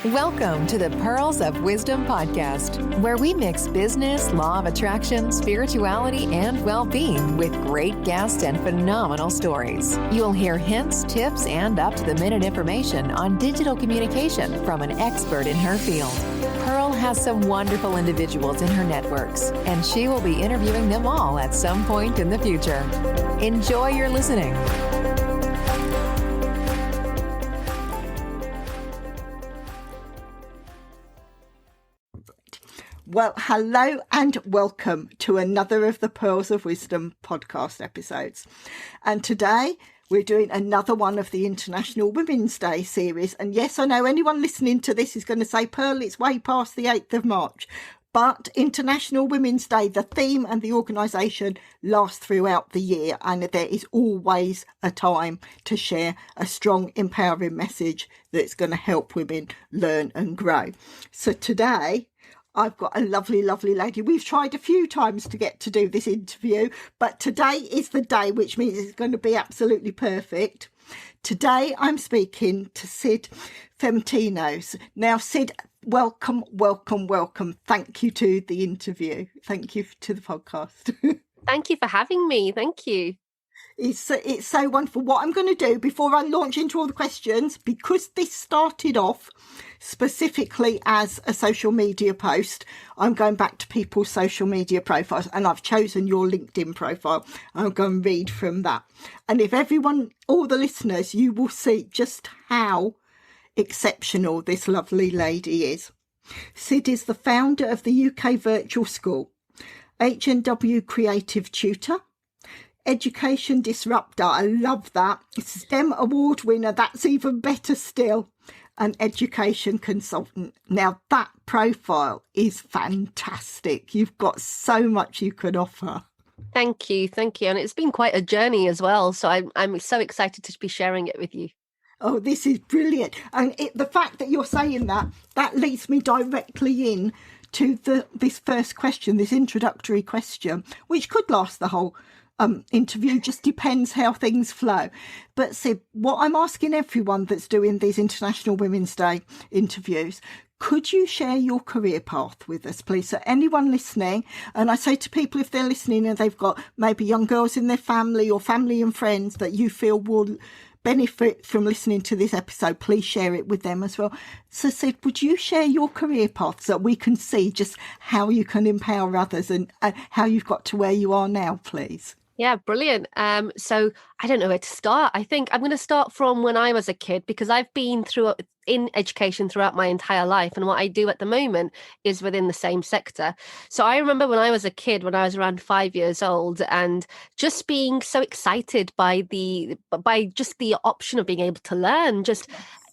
Welcome to the Pearls of Wisdom podcast, where we mix business, law of attraction, spirituality, and well-being with great guests and phenomenal stories. You'll hear hints, tips, and up-to-the-minute information on digital communication from an expert in her field. Pearl has some wonderful individuals in her networks, and she will be interviewing them all at some point in the future. Enjoy your listening. Well, hello and welcome to another of the Pearls of Wisdom podcast episodes. And today we're doing another one of the International Women's Day series. And yes, I know anyone listening to this is going to say, Pearl, it's way past the 8th of March. But International Women's Day, the theme and the organisation last throughout the year. And there is always a time to share a strong, empowering message that's going to help women learn and grow. So today, I've got a lovely, lovely lady. We've tried a few times to get to do this interview, but today is the day, which means it's going to be absolutely perfect. Today, I'm speaking to Sid Femtinos. Now, Sid, welcome. Thank you to the interview. Thank you to the podcast. Thank you for having me. Thank you. It's so wonderful. What I'm going to do before I launch into all the questions, because this started off specifically as a social media post, I'm going back to people's social media profiles, and I've chosen your LinkedIn profile. I'm going to read from that. And if everyone, all the listeners, you will see just how exceptional this lovely lady is. Sid is the founder of the UK Virtual School, HNW Creative Tutor, Education Disruptor, I love that. STEM Award winner, that's even better still. An education consultant. Now that profile is fantastic. You've got so much you could offer. Thank you. And it's been quite a journey as well. So I'm so excited to be sharing it with you. Oh, this is brilliant. And the fact that you're saying that leads me directly in to this first question, this introductory question, which could last the whole interview, just depends how things flow. But Sid, what I'm asking everyone that's doing these International Women's Day interviews, could you share your career path with us, please? So anyone listening, and I say to people if they're listening and they've got maybe young girls in their family or family and friends that you feel will benefit from listening to this episode, please share it with them as well. So Sid, would you share your career path so we can see just how you can empower others and how you've got to where you are now, please? Yeah, brilliant. So I don't know where to start. I think I'm going to start from when I was a kid, because I've been in education throughout my entire life. And what I do at the moment is within the same sector. So I remember when I was a kid, when I was around 5 years old, and just being so excited by just the option of being able to learn.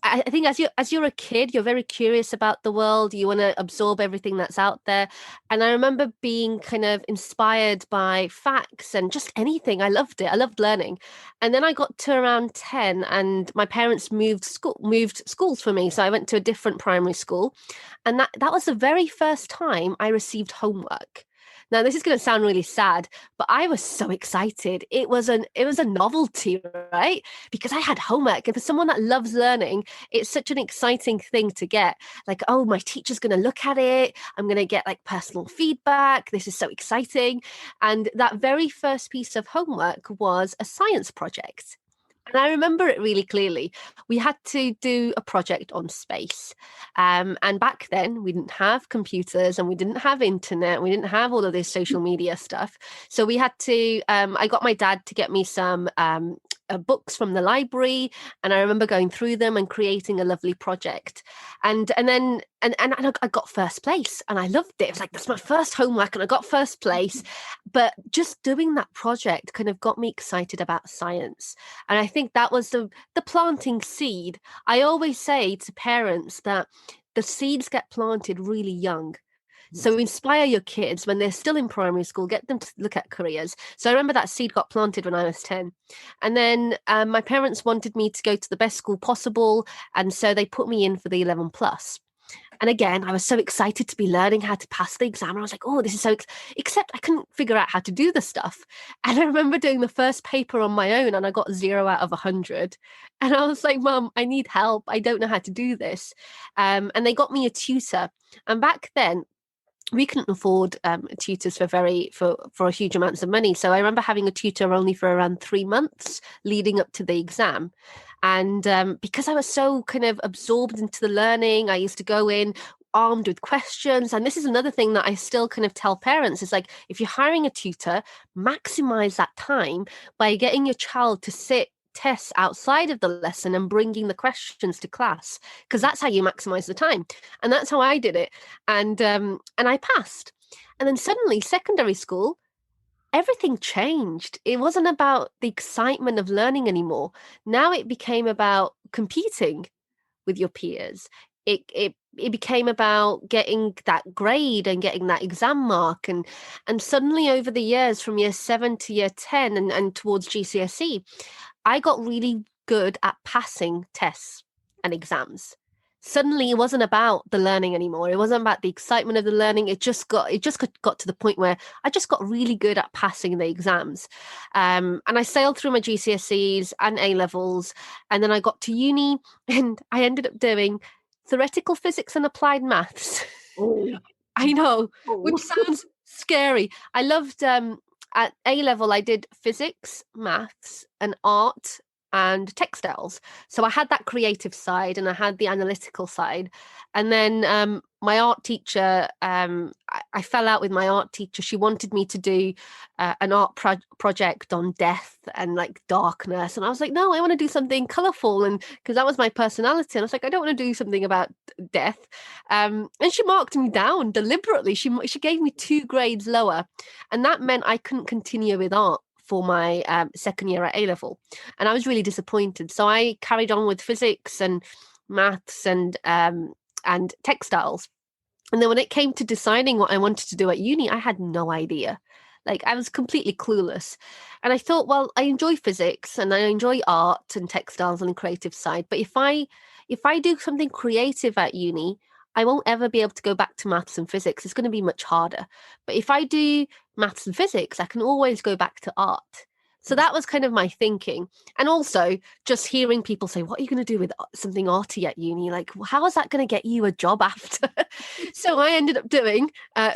I think as you're a kid, you're very curious about the world. You want to absorb everything that's out there. And I remember being kind of inspired by facts and just anything. I loved it. I loved learning. And then I got to around 10 and my parents moved schools for me. So I went to a different primary school. And that was the very first time I received homework. Now, this is going to sound really sad, but I was so excited. It was a novelty, right? Because I had homework. And for someone that loves learning, it's such an exciting thing to get. Like, oh, my teacher's going to look at it. I'm going to get like personal feedback. This is so exciting. And that very first piece of homework was a science project. And I remember it really clearly. We had to do a project on space. And back then, we didn't have computers and we didn't have internet. We didn't have all of this social media stuff. So we had to, I got my dad to get me some books from the library. And I remember going through them and creating a lovely project. And then I got first place and I loved it. It was like, that's my first homework and I got first place. But just doing that project kind of got me excited about science. And I think that was the planting seed. I always say to parents that the seeds get planted really young. So inspire your kids when they're still in primary school, get them to look at careers. So I remember that seed got planted when I was 10. And then my parents wanted me to go to the best school possible. And so they put me in for the 11 plus. And again, I was so excited to be learning how to pass the exam. And I was like, oh, this is so, except I couldn't figure out how to do the stuff. And I remember doing the first paper on my own and I got 0 out of 100. And I was like, Mum, I need help. I don't know how to do this. And they got me a tutor. And back then, we couldn't afford tutors for huge amounts of money. So I remember having a tutor only for around 3 months leading up to the exam. And because I was so kind of absorbed into the learning, I used to go in armed with questions. And this is another thing that I still kind of tell parents is like, if you're hiring a tutor, maximize that time by getting your child to sit tests outside of the lesson and bringing the questions to class, because that's how you maximize the time. And that's how I did it. And I passed. And then suddenly secondary school, everything changed. It wasn't about the excitement of learning anymore. Now it became about competing with your peers. It became about getting that grade and getting that exam mark. And suddenly over the years from year 7 to year 10 and towards GCSE, I got really good at passing tests and exams. Suddenly it wasn't about the learning anymore. It wasn't about the excitement of the learning. It just got to the point where I just got really good at passing the exams. And I sailed through my GCSEs and A levels. And then I got to uni and I ended up doing theoretical physics and applied maths. Oh. I know, which sounds scary. I loved at A level, I did physics, maths, and art and textiles. So I had that creative side and I had the analytical side. And then my art teacher, I fell out with my art teacher. She wanted me to do an art project on death and like darkness. And I was like, no, I want to do something colorful. And because that was my personality. And I was like, I don't want to do something about death. And she marked me down deliberately. She gave me 2 grades lower. And that meant I couldn't continue with art for my second year at A level. And I was really disappointed. So I carried on with physics and maths and textiles. And then when it came to deciding what I wanted to do at uni, I had no idea. Like I was completely clueless. And I thought, well, I enjoy physics and I enjoy art and textiles and the creative side. But if I do something creative at uni, I won't ever be able to go back to maths and physics. It's going to be much harder. But if I do maths and physics, I can always go back to art. So that was kind of my thinking. And also just hearing people say, what are you going to do with something arty at uni? Like, how is that going to get you a job after? So I ended up doing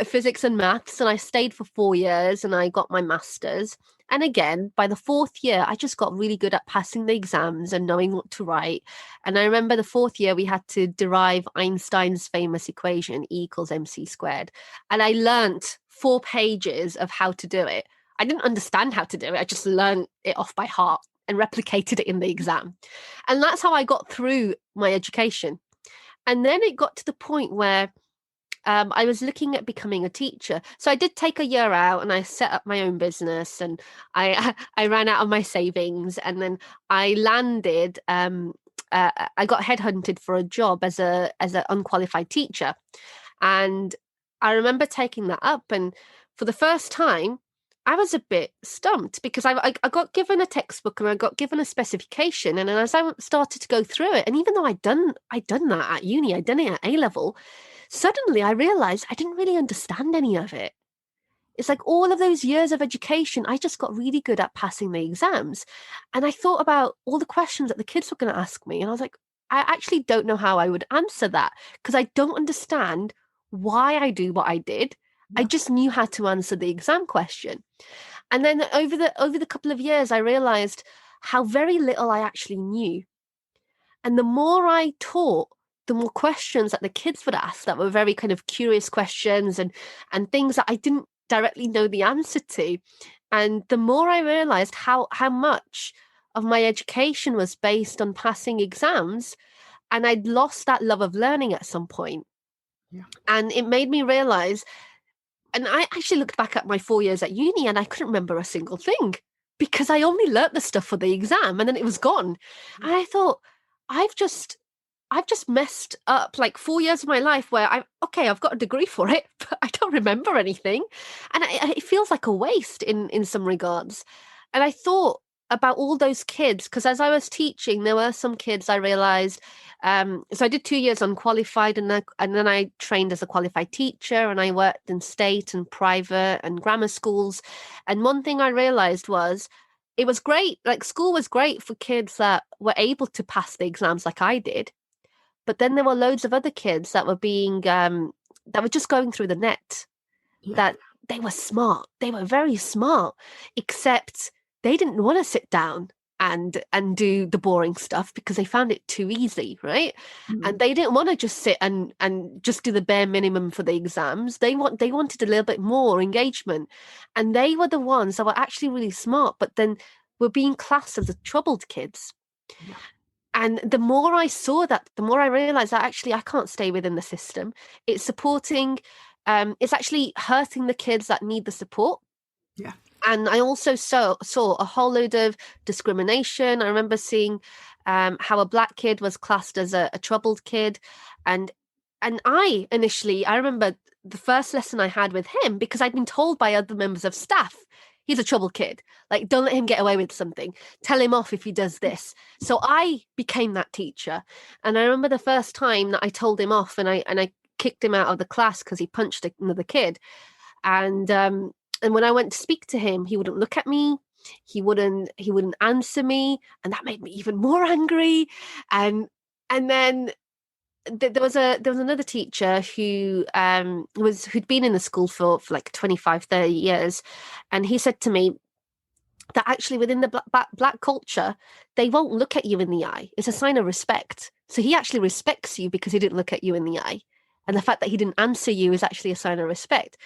physics and maths, and I stayed for 4 years and I got my master's. And again, by the 4th year, I just got really good at passing the exams and knowing what to write. And I remember the 4th year, we had to derive Einstein's famous equation, E equals mc squared. And I learnt 4 pages of how to do it. I didn't understand how to do it. I just learned it off by heart and replicated it in the exam. And that's how I got through my education. And then it got to the point where I was looking at becoming a teacher. So I did take a year out and I set up my own business and I ran out of my savings. And then I landed, I got headhunted for a job as an unqualified teacher. And I remember taking that up. And for the first time, I was a bit stumped because I got given a textbook and I got given a specification. And then as I started to go through it, and even though I'd done that at uni, I'd done it at A level, suddenly I realized I didn't really understand any of it. It's like all of those years of education, I just got really good at passing the exams. And I thought about all the questions that the kids were going to ask me. And I was like, I actually don't know how I would answer that because I don't understand why I do what I did. I just knew how to answer the exam question. And then over the couple of years, I realized how very little I actually knew. And the more I taught, the more questions that the kids would ask that were very kind of curious questions and things that I didn't directly know the answer to. And the more I realized how much of my education was based on passing exams, and I'd lost that love of learning at some point. Yeah. And it made me realize, and I actually looked back at my 4 years at uni and I couldn't remember a single thing because I only learnt the stuff for the exam and then it was gone. And I thought, I've just messed up like 4 years of my life where I've got a degree for it, but I don't remember anything. And it feels like a waste in some regards. And I thought, about all those kids, because as I was teaching, there were some kids I realized. So I did 2 years unqualified, and then I trained as a qualified teacher, and I worked in state and private and grammar schools. And one thing I realized was it was great. Like, school was great for kids that were able to pass the exams like I did. But then there were loads of other kids that were that were just going through the net. Yeah. That they were smart. They were very smart, except they didn't want to sit down and do the boring stuff because they found it too easy, right? And they didn't want to just sit and just do the bare minimum for the exams. They wanted a little bit more engagement, and they were the ones that were actually really smart, but then were being classed as the troubled kids. Yeah. And the more I saw that, the more I realized that actually I can't stay within the system. It's supporting, it's actually hurting the kids that need the support. Yeah. And I also saw a whole load of discrimination. I remember seeing how a black kid was classed as a troubled kid. And I remember the first lesson I had with him, because I'd been told by other members of staff, he's a troubled kid. Like, don't let him get away with something. Tell him off if he does this. So I became that teacher. And I remember the first time that I told him off, and I kicked him out of the class because he punched another kid. And when I went to speak to him, he wouldn't look at me. He wouldn't answer me, and that made me even more angry. And then there was another teacher who who'd been in the school for like 25, 30 years, and he said to me that actually within the black culture, they won't look at you in the eye. It's a sign of respect. So he actually respects you because he didn't look at you in the eye. And the fact that he didn't answer you is actually a sign of respect.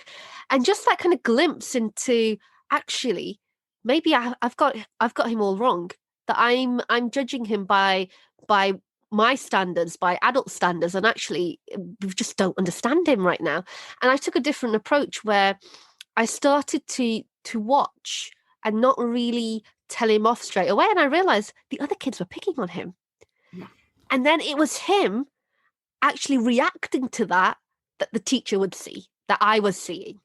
And just that kind of glimpse into, actually, maybe I've got him all wrong. That I'm judging him by my standards, by adult standards, and actually we just don't understand him right now. And I took a different approach where I started to watch and not really tell him off straight away. And I realized the other kids were picking on him. Yeah. And then it was him actually reacting to that the teacher would see, that I was seeing.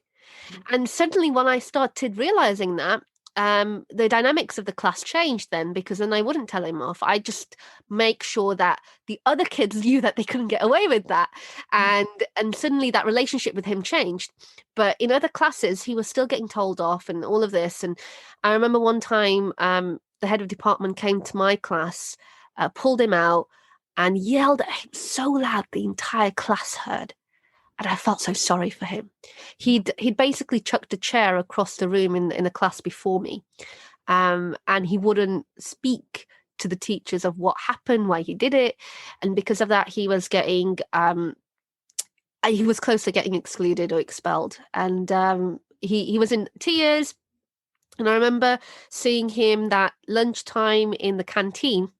And suddenly when I started realizing that, the dynamics of the class changed then, because then I wouldn't tell him off. I just make sure that the other kids knew that they couldn't get away with that. And suddenly that relationship with him changed. But in other classes, he was still getting told off and all of this. And I remember one time the head of department came to my class, pulled him out, and yelled at him so loud the entire class heard. And I felt so sorry for him. He'd basically chucked a chair across the room in the class before me. And he wouldn't speak to the teachers of what happened, why he did it. And because of that, he was close to getting excluded or expelled. And he was in tears. And I remember seeing him that lunchtime in the canteen.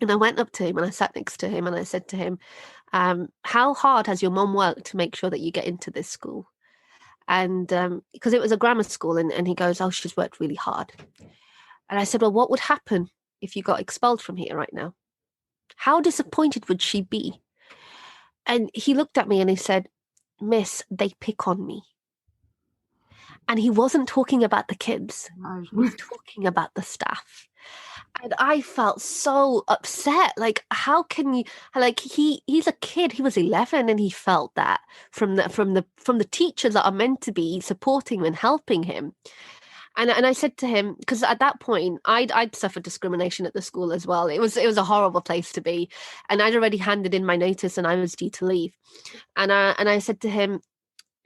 And I went up to him and I sat next to him and I said to him, how hard has your mom worked to make sure that you get into this school? And because it was a grammar school, and he goes, oh, she's worked really hard. And I said, well, what would happen if you got expelled from here right now? How disappointed would she be? And he looked at me and he said, Miss, they pick on me. And he wasn't talking about the kids. He was talking about the staff. And I felt so upset. Like, how can you? Like, he's a kid. He was 11, and he felt that from the teachers that are meant to be supporting him and helping him. And I said to him, because at that point I'd suffered discrimination at the school as well. It was a horrible place to be, and I'd already handed in my notice, and I was due to leave. And I said to him,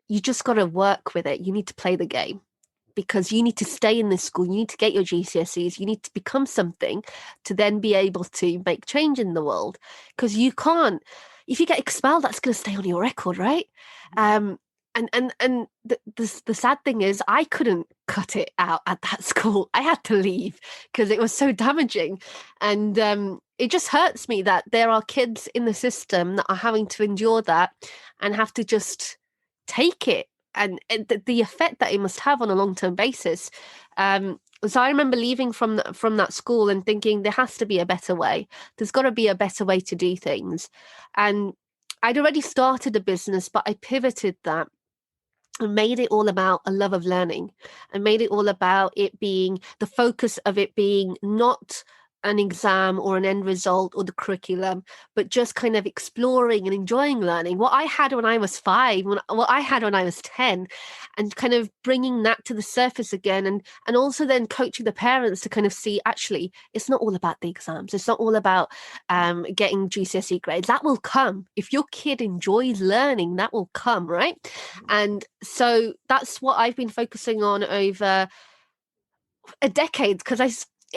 you just got to work with it. You need to play the game. Because you need to stay in this school, you need to get your GCSEs, you need to become something to then be able to make change in the world. Because you can't, if you get expelled, that's going to stay on your record, right? And the sad thing is, I couldn't cut it out at that school. I had to leave because it was so damaging. And it just hurts me that there are kids in the system that are having to endure that and have to just take it. And the effect that it must have on a long-term basis. So I remember leaving from that school and thinking there has to be a better way. There's got to be a better way to do things. And I'd already started a business, but I pivoted that and made it all about a love of learning, and made it all about it being the focus of it being not an exam or an end result or the curriculum, but just kind of exploring and enjoying learning. What I had when I was 5, what I had when I was 10, and kind of bringing that to the surface again, and also then coaching the parents to kind of see, actually, it's not all about the exams. It's not all about getting GCSE grades. That will come. If your kid enjoys learning, that will come, right? And so that's what I've been focusing on over a decade, because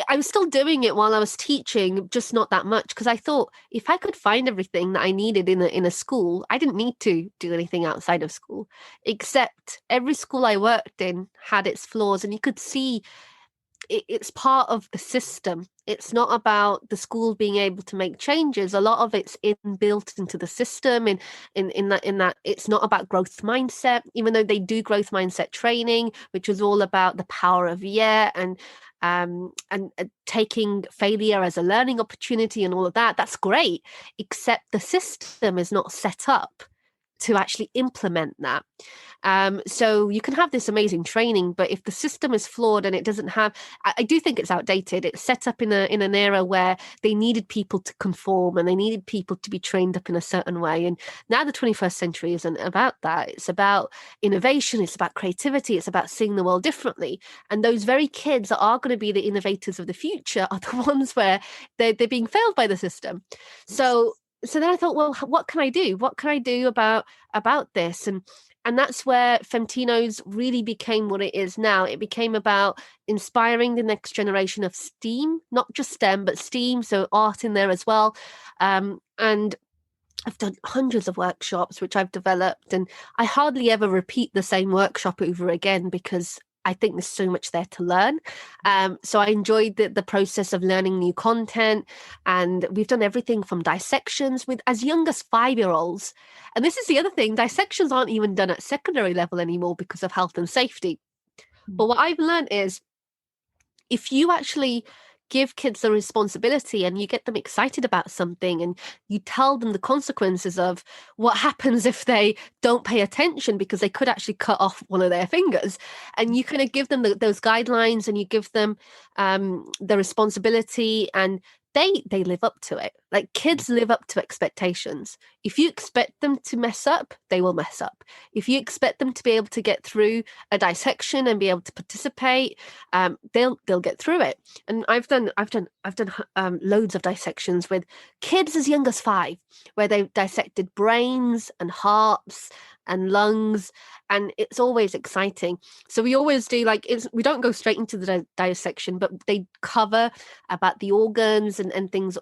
I was still doing it while I was teaching, just not that much, because I thought if I could find everything that I needed in a school, I didn't need to do anything outside of school. Except every school I worked in had its flaws, and you could see it's part of the system. It's not about the school being able to make changes. A lot of it's inbuilt into the system, and in that it's not about growth mindset, even though they do growth mindset training, which was all about the power of yeah, and taking failure as a learning opportunity and all of that. That's great, except the system is not set up to actually implement that. So you can have this amazing training, but if the system is flawed and it doesn't have, I do think it's outdated. It's set up in an era where they needed people to conform and they needed people to be trained up in a certain way. And now the 21st century isn't about that. It's about innovation. It's about creativity. It's about seeing the world differently. And those very kids that are going to be the innovators of the future are the ones where they're being failed by the system. So then I thought, well, what can I do? What can I do about this? And that's where Femtinos really became what it is now. It became about inspiring the next generation of STEAM, not just STEM, but STEAM, so art in there as well. And I've done hundreds of workshops, which I've developed, and I hardly ever repeat the same workshop over again because I think there's so much there to learn. So I enjoyed the process of learning new content. And we've done everything from dissections with as young as 5-year-olds. And this is the other thing, dissections aren't even done at secondary level anymore because of health and safety. But what I've learned is if you actually give kids the responsibility and you get them excited about something and you tell them the consequences of what happens if they don't pay attention, because they could actually cut off one of their fingers, and you kind of give them those guidelines and you give them the responsibility, and they live up to it. Like, kids live up to expectations. If you expect them to mess up, they will mess up. If you expect them to be able to get through a dissection and be able to participate, they'll get through it. And I've done loads of dissections with kids as young as 5, where they've dissected brains and hearts and lungs, and it's always exciting. So we always do, we don't go straight into the dissection, but they cover about the organs and things,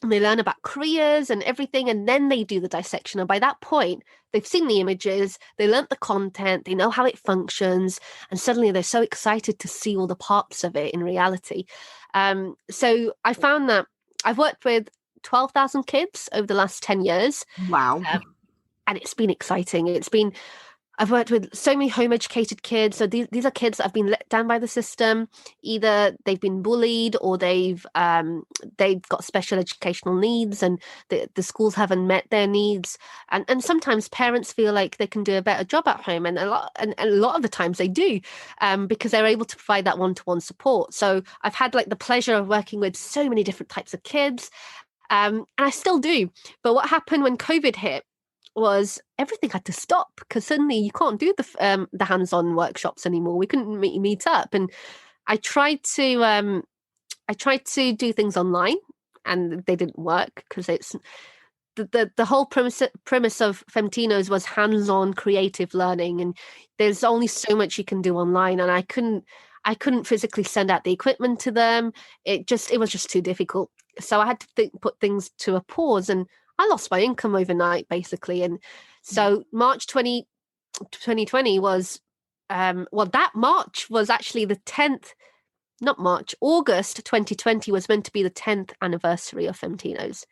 and they learn about careers and everything, and then they do the dissection. And by that point, they've seen the images, they learnt the content, they know how it functions, and suddenly they're so excited to see all the parts of it in reality. So I found that I've worked with 12,000 kids over the last 10 years. Wow. And it's been exciting. I've worked with so many home educated kids. So these are kids that have been let down by the system. Either they've been bullied or they've got special educational needs, and the schools haven't met their needs. And sometimes parents feel like they can do a better job at home, and a lot of the times they do, because they're able to provide that one-to-one support. So I've had the pleasure of working with so many different types of kids, and I still do. But what happened when COVID hit was everything had to stop, because suddenly you can't do the hands-on workshops anymore. We couldn't meet up, and I tried to do things online, and they didn't work, because it's the whole premise of Femtinos was hands-on creative learning, and there's only so much you can do online, and I couldn't physically send out the equipment to them. It was just too difficult. So I had to put things to a pause, and I lost my income overnight, basically. And so March 2020 was, that March was actually the 10th, not March, August 2020 was meant to be the 10th anniversary of Femtinos.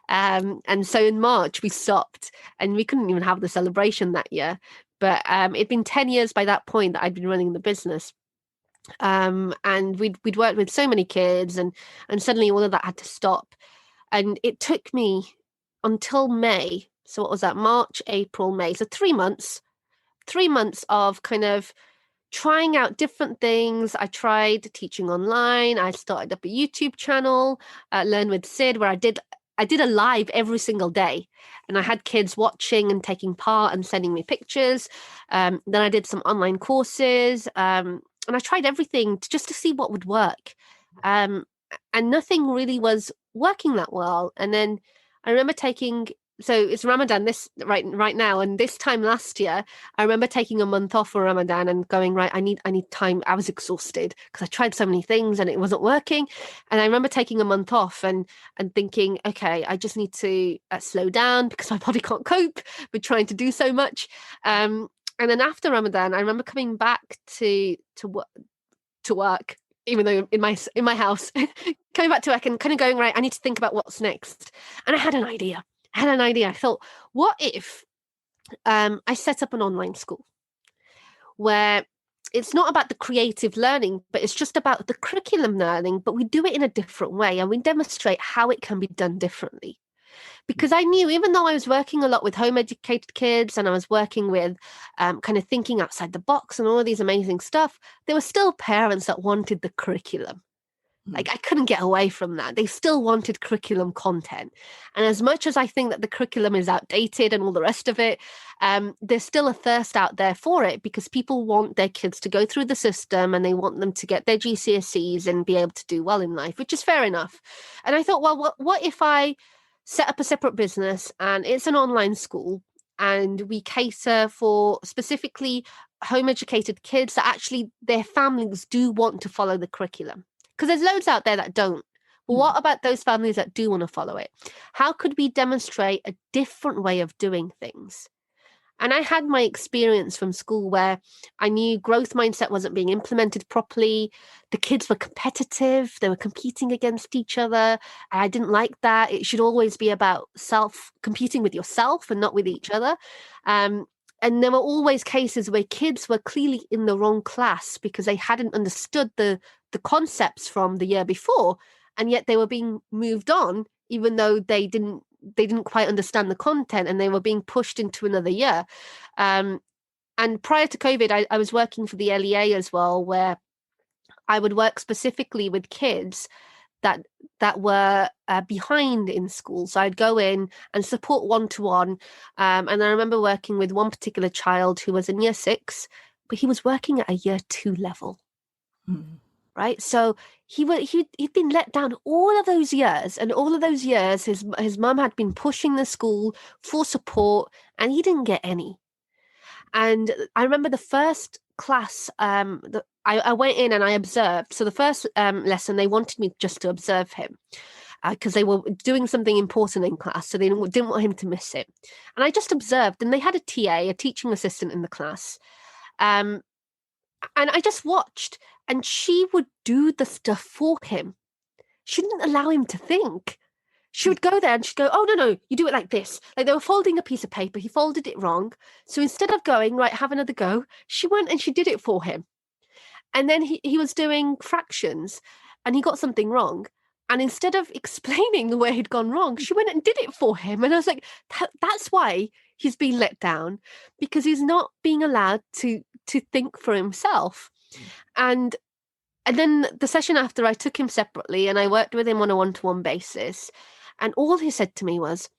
And so in March we stopped, and we couldn't even have the celebration that year. But it'd been 10 years by that point that I'd been running the business. And we'd worked with so many kids, and suddenly all of that had to stop. And it took me until May. So what was that? March, April, May. So 3 months 3 months of kind of trying out different things. I tried teaching online. I started up a YouTube channel, Learn with Sid, where I did a live every single day, and I had kids watching and taking part and sending me pictures. Then I did some online courses, and I tried everything just to see what would work. And nothing really was working that well. And then I remember so it's Ramadan right now, and this time last year, I remember taking a month off for Ramadan and going, right, I need time. I was exhausted because I tried so many things and it wasn't working. And I remember taking a month off and thinking, okay, I just need to slow down because my body can't cope with trying to do so much. And then after Ramadan, I remember coming back to work, even though in my house, coming back to work and kind of going, right, I need to think about what's next. And I had an idea. I thought, what if I set up an online school where it's not about the creative learning, but it's just about the curriculum learning, but we do it in a different way and we demonstrate how it can be done differently. Because I knew, even though I was working a lot with home educated kids and I was working with kind of thinking outside the box and all of these amazing stuff, there were still parents that wanted the curriculum. Like, I couldn't get away from that. They still wanted curriculum content. And as much as I think that the curriculum is outdated and all the rest of it, there's still a thirst out there for it because people want their kids to go through the system and they want them to get their GCSEs and be able to do well in life, which is fair enough. And I thought, well, what if I set up a separate business and it's an online school and we cater for specifically home educated kids that actually their families do want to follow the curriculum? Because there's loads out there that don't. But what about those families that do want to follow it? How could we demonstrate a different way of doing things? And I had my experience from school where I knew growth mindset wasn't being implemented properly. The kids were competitive. They were competing against each other. I didn't like that. It should always be about competing with yourself and not with each other. And there were always cases where kids were clearly in the wrong class because they hadn't understood the concepts from the year before, and yet they were being moved on, even though they didn't quite understand the content and they were being pushed into another year. And prior to COVID, I was working for the LEA as well, where I would work specifically with kids that were behind in school. So I'd go in and support one-to-one. And I remember working with one particular child who was in year 6, but he was working at a year 2 level. Right. So he'd been let down all of those years, and all of those years his mum had been pushing the school for support and he didn't get any. And I remember the first class, I went in and I observed. So the first lesson, they wanted me just to observe him because they were doing something important in class. So they didn't want him to miss it. And I just observed, and they had a TA, a teaching assistant in the class. And I just watched, and she would do the stuff for him. She didn't allow him to think. She would go there and she'd go, oh, no, you do it like this. Like, they were folding a piece of paper. He folded it wrong. So instead of going, right, have another go, she went and she did it for him. And then he was doing fractions and he got something wrong. And instead of explaining where he'd gone wrong, she went and did it for him. And I was like, that's why he's been let down, because he's not being allowed to think for himself. And then the session after, I took him separately and I worked with him on a one-to-one basis. And all he said to me was,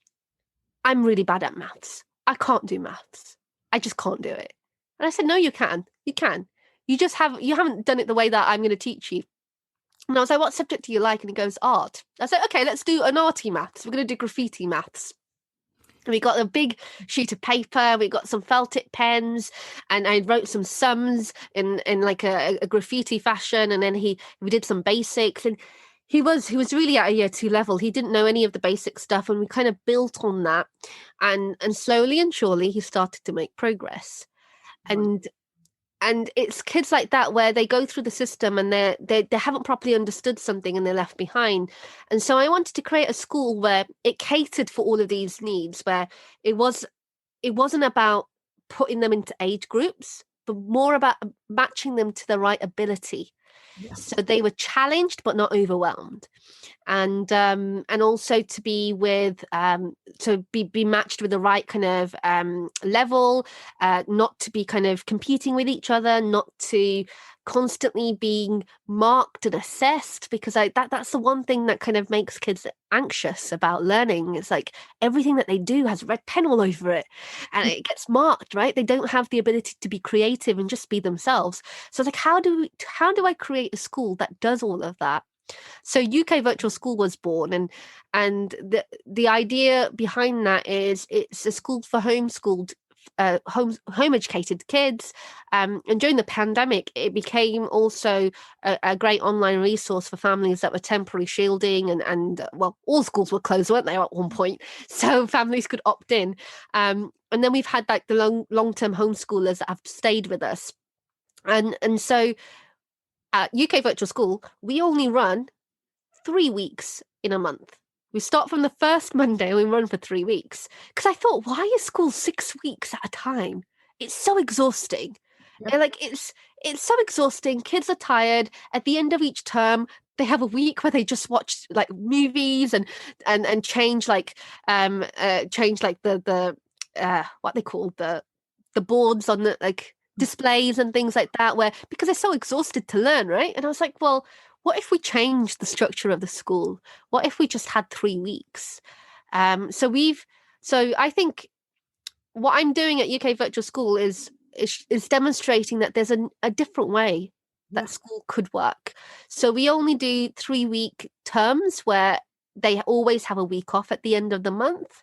I'm really bad at maths. I can't do maths. I just can't do it. And I said, no, you can. You can. You haven't done it the way that I'm going to teach you. And I was like, what subject do you like? And he goes, art. I said, okay, let's do an arty maths. We're going to do graffiti maths. And we got a big sheet of paper, we got some felt tip pens, and I wrote some sums in like a graffiti fashion, and then we did some basics, and he was really at a year 2 level. He didn't know any of the basic stuff, and we kind of built on that, and slowly and surely he started to make progress. And it's kids like that where they go through the system and they haven't properly understood something and they're left behind. And so I wanted to create a school where it catered for all of these needs, where it wasn't about putting them into age groups, but more about matching them to the right ability. Yeah. So they were challenged but not overwhelmed. And also to be with to be matched with the right kind of level, not to be kind of competing with each other, not to constantly being marked and assessed, because that's the one thing that kind of makes kids anxious about learning. It's like everything that they do has red pen all over it and it gets marked, right? They don't have the ability to be creative and just be themselves. So it's like, how do I create a school that does all of that? So UK Virtual School was born, and the idea behind that is it's a school for homeschooled home educated kids, and during the pandemic it became also a great online resource for families that were temporary shielding, and well, all schools were closed, weren't they, at one point, so families could opt in, and then we've had like the long-term homeschoolers that have stayed with us, and so at UK Virtual School we only run 3 weeks in a month. We start from the first Monday and we run for 3 weeks. Because I thought, why is school 6 weeks at a time? It's so exhausting. Yep. And like it's so exhausting. Kids are tired. At the end of each term, they have a week where they just watch like movies and change like the what they call the boards on the like displays and things like that, where because they're so exhausted to learn, right? And I was like, well, what if we changed the structure of the school? What if we just had 3 weeks? So I think what I'm doing at UK Virtual School is demonstrating that there's a different way that school could work. So we only do 3-week terms where they always have a week off at the end of the month.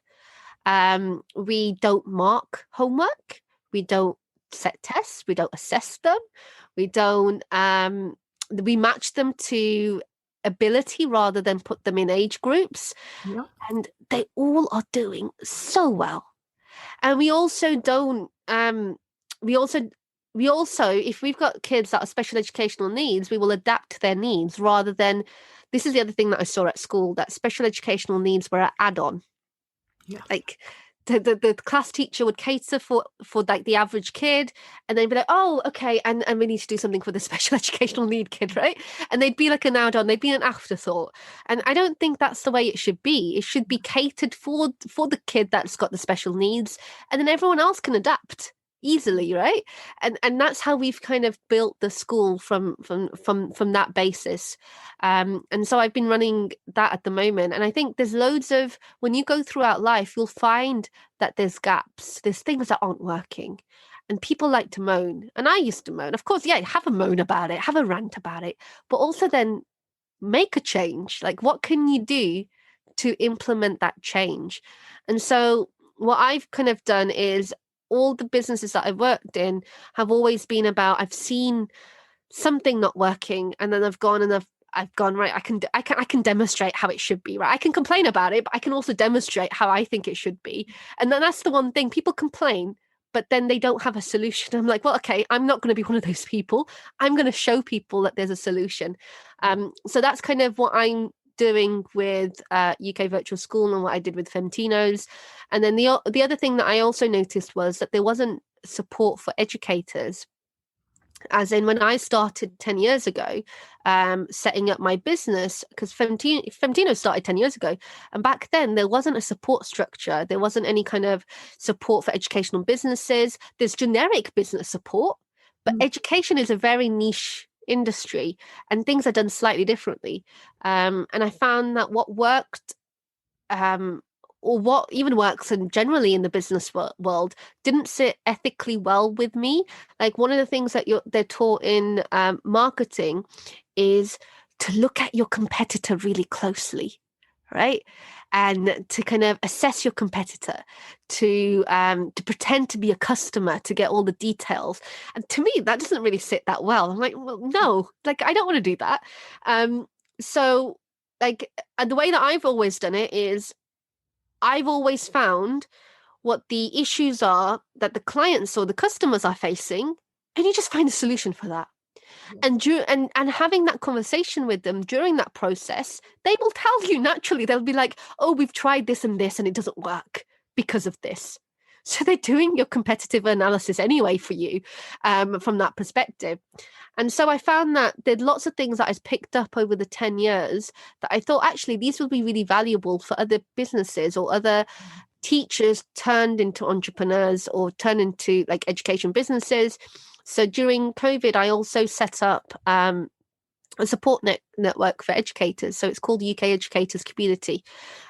We don't mark homework. We don't set tests. We don't assess them. We don't we match them to ability rather than put them in age groups. Yeah. And they all are doing so well. And we also don't we also if we've got kids that are special educational needs, we will adapt to their needs rather than, this is the other thing that I saw at school, that special educational needs were an add-on. Yeah. Like the class teacher would cater for like the average kid, and they'd be like, oh, okay, and we need to do something for the special educational need kid, right? And they'd be like an add-on, they'd be an afterthought. And I don't think that's the way it should be. It should be catered for the kid that's got the special needs, and then everyone else can adapt easily, right? And that's how we've kind of built the school from that basis. And so I've been running that at the moment, and I think there's loads of, when you go throughout life, you'll find that there's gaps, there's things that aren't working, and people like to moan, and I used to moan, of course, yeah, have a moan about it, have a rant about it, but also then make a change. Like, what can you do to implement that change? And so what I've kind of done is, all the businesses that I've worked in have always been about, I've seen something not working, and then I've gone right, I can demonstrate how it should be, right? I can complain about it, but I can also demonstrate how I think it should be. And then that's the one thing, people complain, but then they don't have a solution. I'm like, well, okay, I'm not going to be one of those people. I'm going to show people that there's a solution. So that's kind of what I'm doing with UK Virtual School and what I did with Femtinos. And then the other thing that I also noticed was that there wasn't support for educators. As in, when I started 10 years ago, setting up my business, because Femtino started 10 years ago, and back then there wasn't a support structure. There wasn't any kind of support for educational businesses. There's generic business support, but education is a very niche industry, and things are done slightly differently. And I found that what worked, or what even works and generally in the business world, didn't sit ethically well with me. Like, one of the things that they're taught in marketing is to look at your competitor really closely, right? And to kind of assess your competitor, to pretend to be a customer, to get all the details. And to me, that doesn't really sit that well. I'm like, well, no, like, I don't want to do that. So like, the way that I've always done it is, I've always found what the issues are that the clients or the customers are facing, and you just find a solution for that. And having that conversation with them during that process, they will tell you naturally. They'll be like, oh, we've tried this and this and it doesn't work because of this. So they're doing your competitive analysis anyway for you from that perspective. And so I found that there's lots of things that I've picked up over the 10 years that I thought actually these would be really valuable for other businesses or other teachers turned into entrepreneurs or turned into like education businesses. So during COVID, I also set up a support network for educators. So it's called UK Educators Community.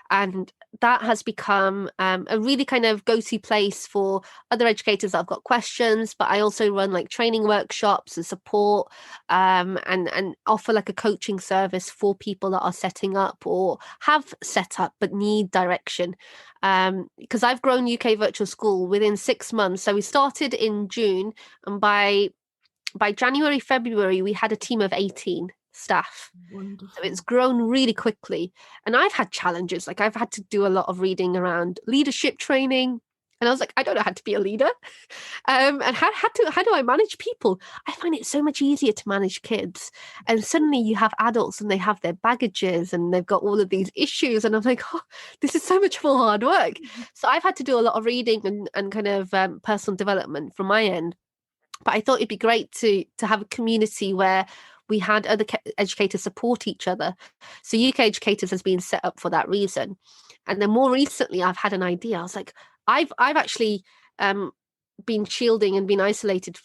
And that has become a really kind of go-to place for other educators that have got questions, but I also run like training workshops and support and offer like a coaching service for people that are setting up or have set up but need direction. Because I've grown UK Virtual School within 6 months. So we started in June, and by January, February, we had a team of 18 staff. Wonderful. So it's grown really quickly. And I've had challenges. Like I've had to do a lot of reading around leadership training. And I was like, I don't know how to be a leader. And how do I manage people? I find it so much easier to manage kids. And suddenly you have adults and they have their baggages and they've got all of these issues. And I'm like, oh, this is so much more hard work. So I've had to do a lot of reading and kind of personal development from my end. But I thought it'd be great to have a community where we had other educators support each other. So UK Educators has been set up for that reason. And then more recently, I've had an idea. I was like, I've actually been shielding and been isolated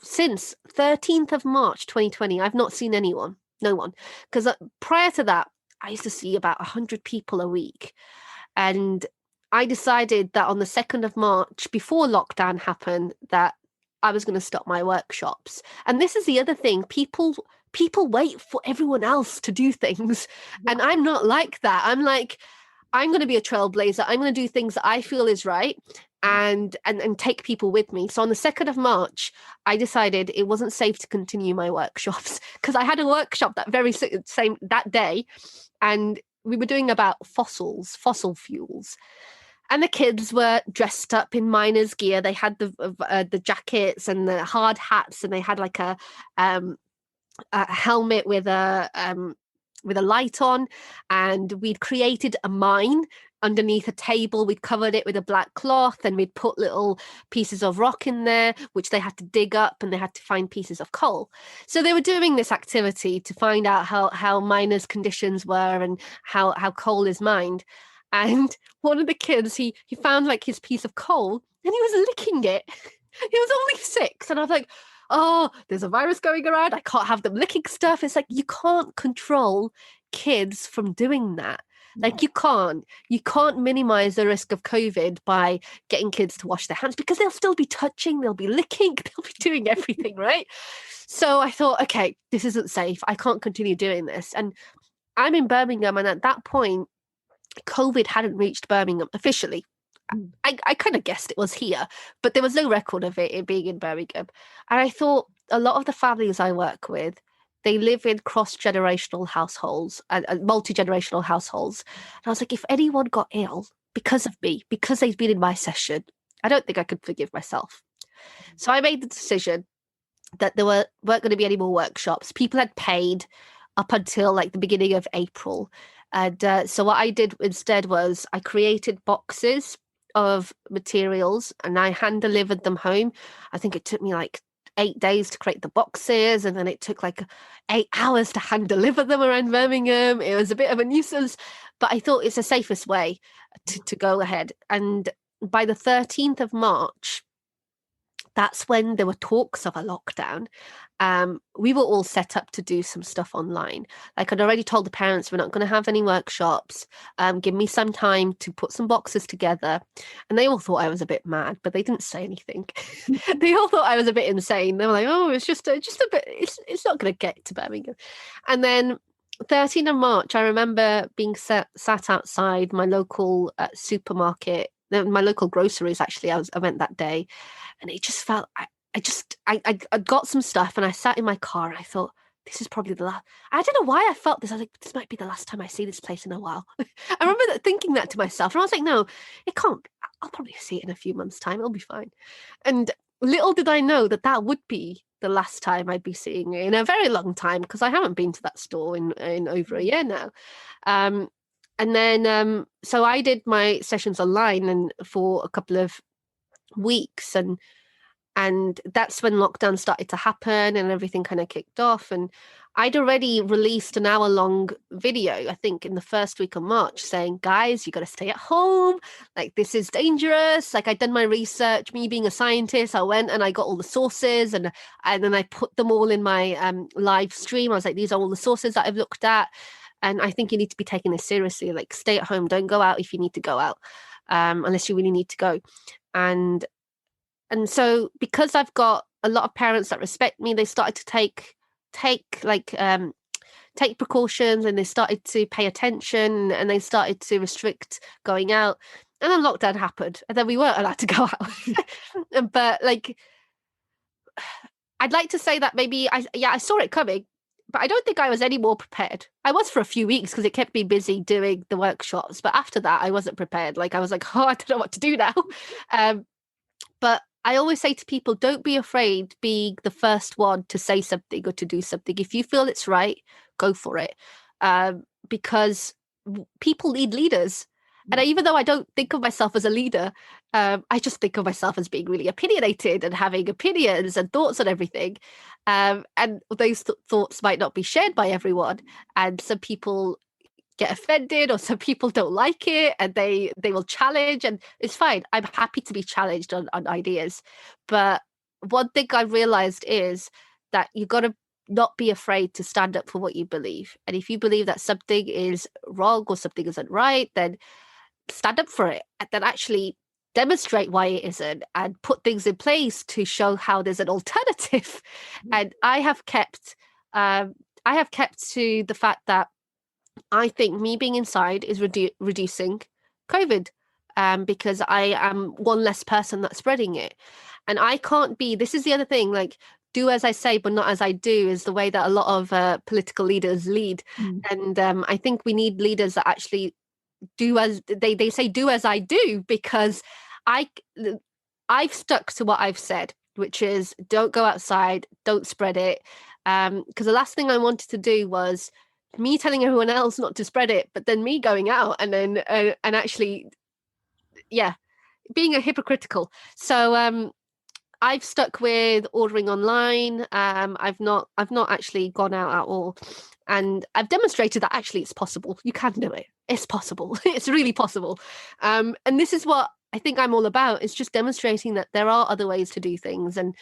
since 13th of March 2020. I've not seen no one. Because prior to that, I used to see about 100 people a week. And I decided that on the 2nd of March, before lockdown happened, that I was going to stop my workshops. And this is the other thing. People wait for everyone else to do things. And I'm not like that. I'm like, I'm going to be a trailblazer. I'm going to do things that I feel is right and take people with me. So on the 2nd of March, I decided it wasn't safe to continue my workshops because I had a workshop that day, and we were doing about fossil fuels. And the kids were dressed up in miners' gear. They had the jackets and the hard hats, and they had like a helmet with a light on. And we'd created a mine underneath a table. We'd covered it with a black cloth, and we'd put little pieces of rock in there, which they had to dig up, and they had to find pieces of coal. So they were doing this activity to find out how miners' conditions were and how coal is mined. And one of the kids, he found like his piece of coal and he was licking it. He was only 6. And I was like, oh, there's a virus going around. I can't have them licking stuff. It's like, you can't control kids from doing that. Like you can't minimize the risk of COVID by getting kids to wash their hands, because they'll still be touching, they'll be licking, they'll be doing everything, right? So I thought, okay, this isn't safe. I can't continue doing this. And I'm in Birmingham, and at that point, COVID hadn't reached Birmingham officially. I kind of guessed it was here, but there was no record of it being in Birmingham. And I thought a lot of the families I work with, they live in cross-generational households and multi-generational households. And I was like, if anyone got ill because of me, because they've been in my session, I don't think I could forgive myself. So I made the decision that there weren't going to be any more workshops. People had paid up until like the beginning of April. And so what I did instead was I created boxes of materials and I hand delivered them home. I think it took me like 8 days to create the boxes, and then it took like 8 hours to hand deliver them around Birmingham. It was a bit of a nuisance, but I thought it's the safest way to go ahead. And by the 13th of March, that's when there were talks of a lockdown. We were all set up to do some stuff online. Like I'd already told the parents, we're not going to have any workshops. Give me some time to put some boxes together. And they all thought I was a bit mad, but they didn't say anything. They all thought I was a bit insane. They were like, oh, it's just a bit, it's not going to get to Birmingham. And then 13th of March, I remember being sat outside my local supermarket, my local groceries, actually. I went that day, and it just felt, I got some stuff and I sat in my car and I thought, this is probably the last. I don't know why I felt this. I was like, this might be the last time I see this place in a while. I remember thinking that to myself, and I was like, no, it can't. I'll probably see it in a few months' time. It'll be fine. And little did I know that would be the last time I'd be seeing it in a very long time, because I haven't been to that store in over a year now. And then so I did my sessions online and for a couple of weeks, and that's when lockdown started to happen and everything kind of kicked off. And I'd already released an hour-long video, I think in the first week of March, saying, guys, you got to stay at home. Like, this is dangerous. Like, I'd done my research. Me being a scientist, I went and I got all the sources, and then I put them all in my live stream. I was like, these are all the sources that I've looked at. And I think you need to be taking this seriously. Like, stay at home. Don't go out if you need to go out, unless you really need to go. And so, because I've got a lot of parents that respect me, they started to take precautions, and they started to pay attention, and they started to restrict going out. And then lockdown happened, and then we weren't allowed to go out. But like, I'd like to say that maybe I saw it coming, but I don't think I was any more prepared. I was for a few weeks because it kept me busy doing the workshops, but after that I wasn't prepared. Like, I was like, oh, I don't know what to do now. But I always say to people, don't be afraid being the first one to say something or to do something. If you feel it's right, go for it. Because people need leaders. And even though I don't think of myself as a leader, I just think of myself as being really opinionated and having opinions and thoughts on everything. And those thoughts might not be shared by everyone. And some people get offended, or some people don't like it, and they will challenge, and it's fine. I'm happy to be challenged on ideas. But one thing I realized is that you got to not be afraid to stand up for what you believe. And if you believe that something is wrong or something isn't right, then stand up for it, and then actually demonstrate why it isn't, and put things in place to show how there's an alternative. And I have kept to the fact that I think me being inside is reducing COVID, because I am one less person that's spreading it. And I can't be, this is the other thing, like, do as I say, but not as I do, is the way that a lot of political leaders lead. And I think we need leaders that actually do as they say, do as I do, because I've stuck to what I've said, which is don't go outside, don't spread it. Because the last thing I wanted to do was me telling everyone else not to spread it, but then me going out and then and actually, being a hypocritical. So I've stuck with ordering online. I've not actually gone out at all, and I've demonstrated that actually it's possible. You can do it. It's possible. It's really possible. And this is what I think I'm all about. It's just demonstrating that there are other ways to do things, and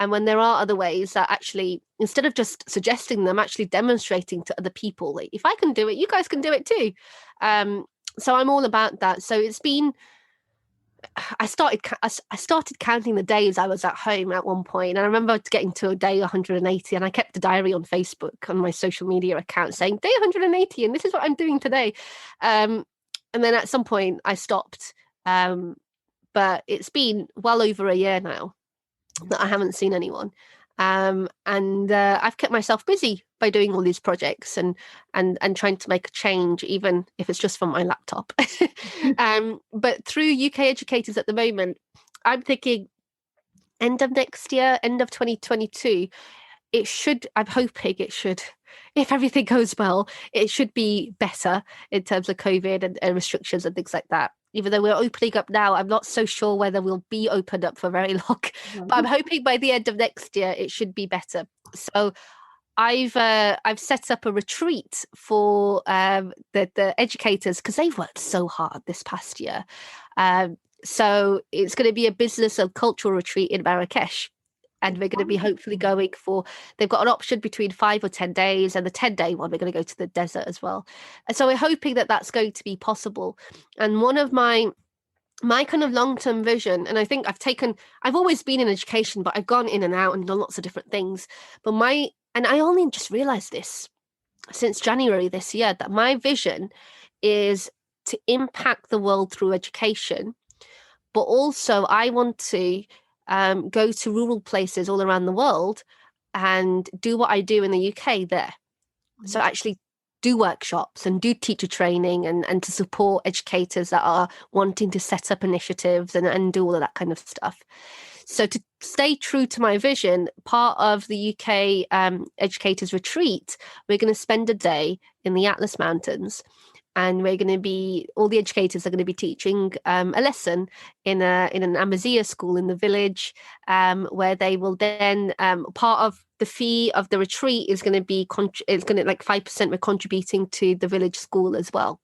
when there are other ways, that actually, instead of just suggesting them, actually demonstrating to other people, like, if I can do it, you guys can do it too. So I'm all about that. So it's been, I started counting the days I was at home at one point, and I remember getting to day 180, and I kept a diary on Facebook, on my social media account, saying day 180, and this is what I'm doing today. And then at some point I stopped. But it's been well over a year now that I haven't seen anyone. And I've kept myself busy by doing all these projects and trying to make a change, even if it's just from my laptop. But through UK Educators at the moment, I'm thinking end of next year, end of 2022, I'm hoping it should, if everything goes well, it should be better in terms of COVID and restrictions and things like that. Even though we're opening up now, I'm not so sure whether we'll be opened up for very long. But I'm hoping by the end of next year it should be better. So I've set up a retreat for the educators, because they've worked so hard this past year. So it's going to be a business and cultural retreat in Marrakesh. And we're going to be hopefully going for, they've got an option between 5 or 10 days, and the 10-day one, we're going to go to the desert as well. And so we're hoping that that's going to be possible. And one of my kind of long-term vision, and I think I've always been in education, but I've gone in and out and done lots of different things. But and I only just realized this since January this year, that my vision is to impact the world through education. But also I want to go to rural places all around the world and do what I do in the UK there. So actually do workshops and do teacher training and to support educators that are wanting to set up initiatives and do all of that kind of stuff. So to stay true to my vision, part of the UK Educators Retreat, we're going to spend a day in the Atlas Mountains. and all the educators are going to be teaching a lesson in an Amazigh school in the village, where they will then, part of the fee of the retreat is going to be it's going to, like, 5% we're contributing to the village school as well.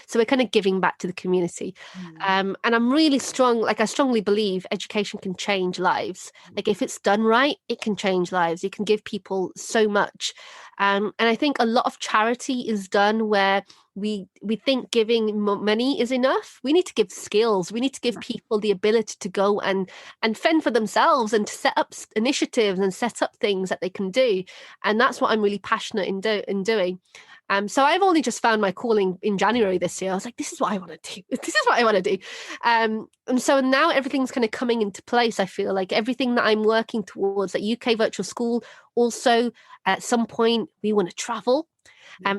So we're kind of giving back to the community. And I'm really strong, like, I strongly believe education can change lives. Like, if it's done right, it can change lives. It can give people so much. And I think a lot of charity is done where we think giving money is enough. We need to give skills. We need to give people the ability to go and fend for themselves, and to set up initiatives and set up things that they can do. And that's what I'm really passionate in doing. So I've only just found my calling in January this year. I was like, this is what I want to do. This is what I want to do. And so now everything's kind of coming into place. I feel like everything that I'm working towards at UK Virtual School, also at some point we want to travel.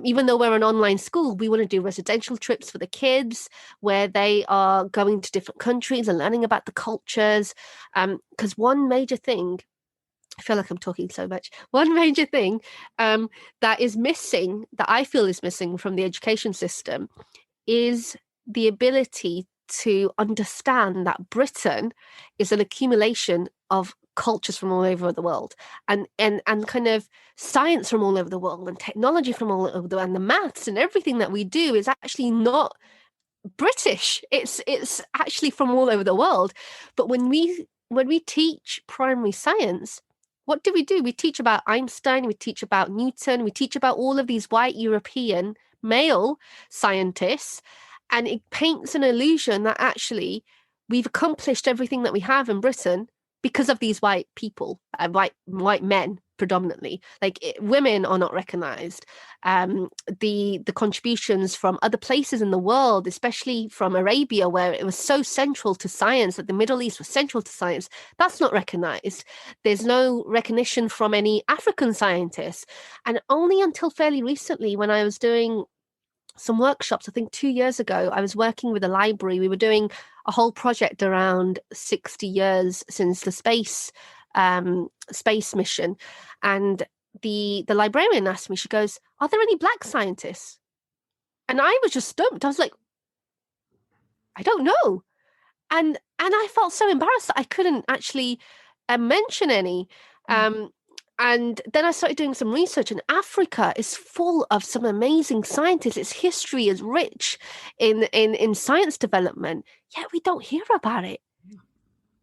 Even though we're an online school, we want to do residential trips for the kids where they are going to different countries and learning about the cultures. Because one major thing, I feel like I'm talking so much. One major thing that is missing, that I feel is missing from the education system, is the ability to understand that Britain is an accumulation of cultures from all over the world, and kind of science from all over the world, and technology from all over the world, and the maths and everything that we do is actually not British. It's actually from all over the world. But when we teach primary science, what do? We teach about Einstein, we teach about Newton, we teach about all of these white European male scientists, and it paints an illusion that actually we've accomplished everything that we have in Britain because of these white people, white men predominantly. Like, women are not recognized. The contributions from other places in the world, especially from Arabia, where it was so central to science, that the Middle East was central to science, that's not recognized. There's no recognition from any African scientists. And only until fairly recently, when I was doing some workshops, I think 2 years ago, I was working with a library. We were doing a whole project around 60 years since the space mission. And the librarian asked me, she goes, "Are there any Black scientists?" And I was just stumped. I was like, I don't know. And I felt so embarrassed that I couldn't actually mention any. And then I started doing some research, and Africa is full of some amazing scientists. Its history is rich in science development, yet we don't hear about it.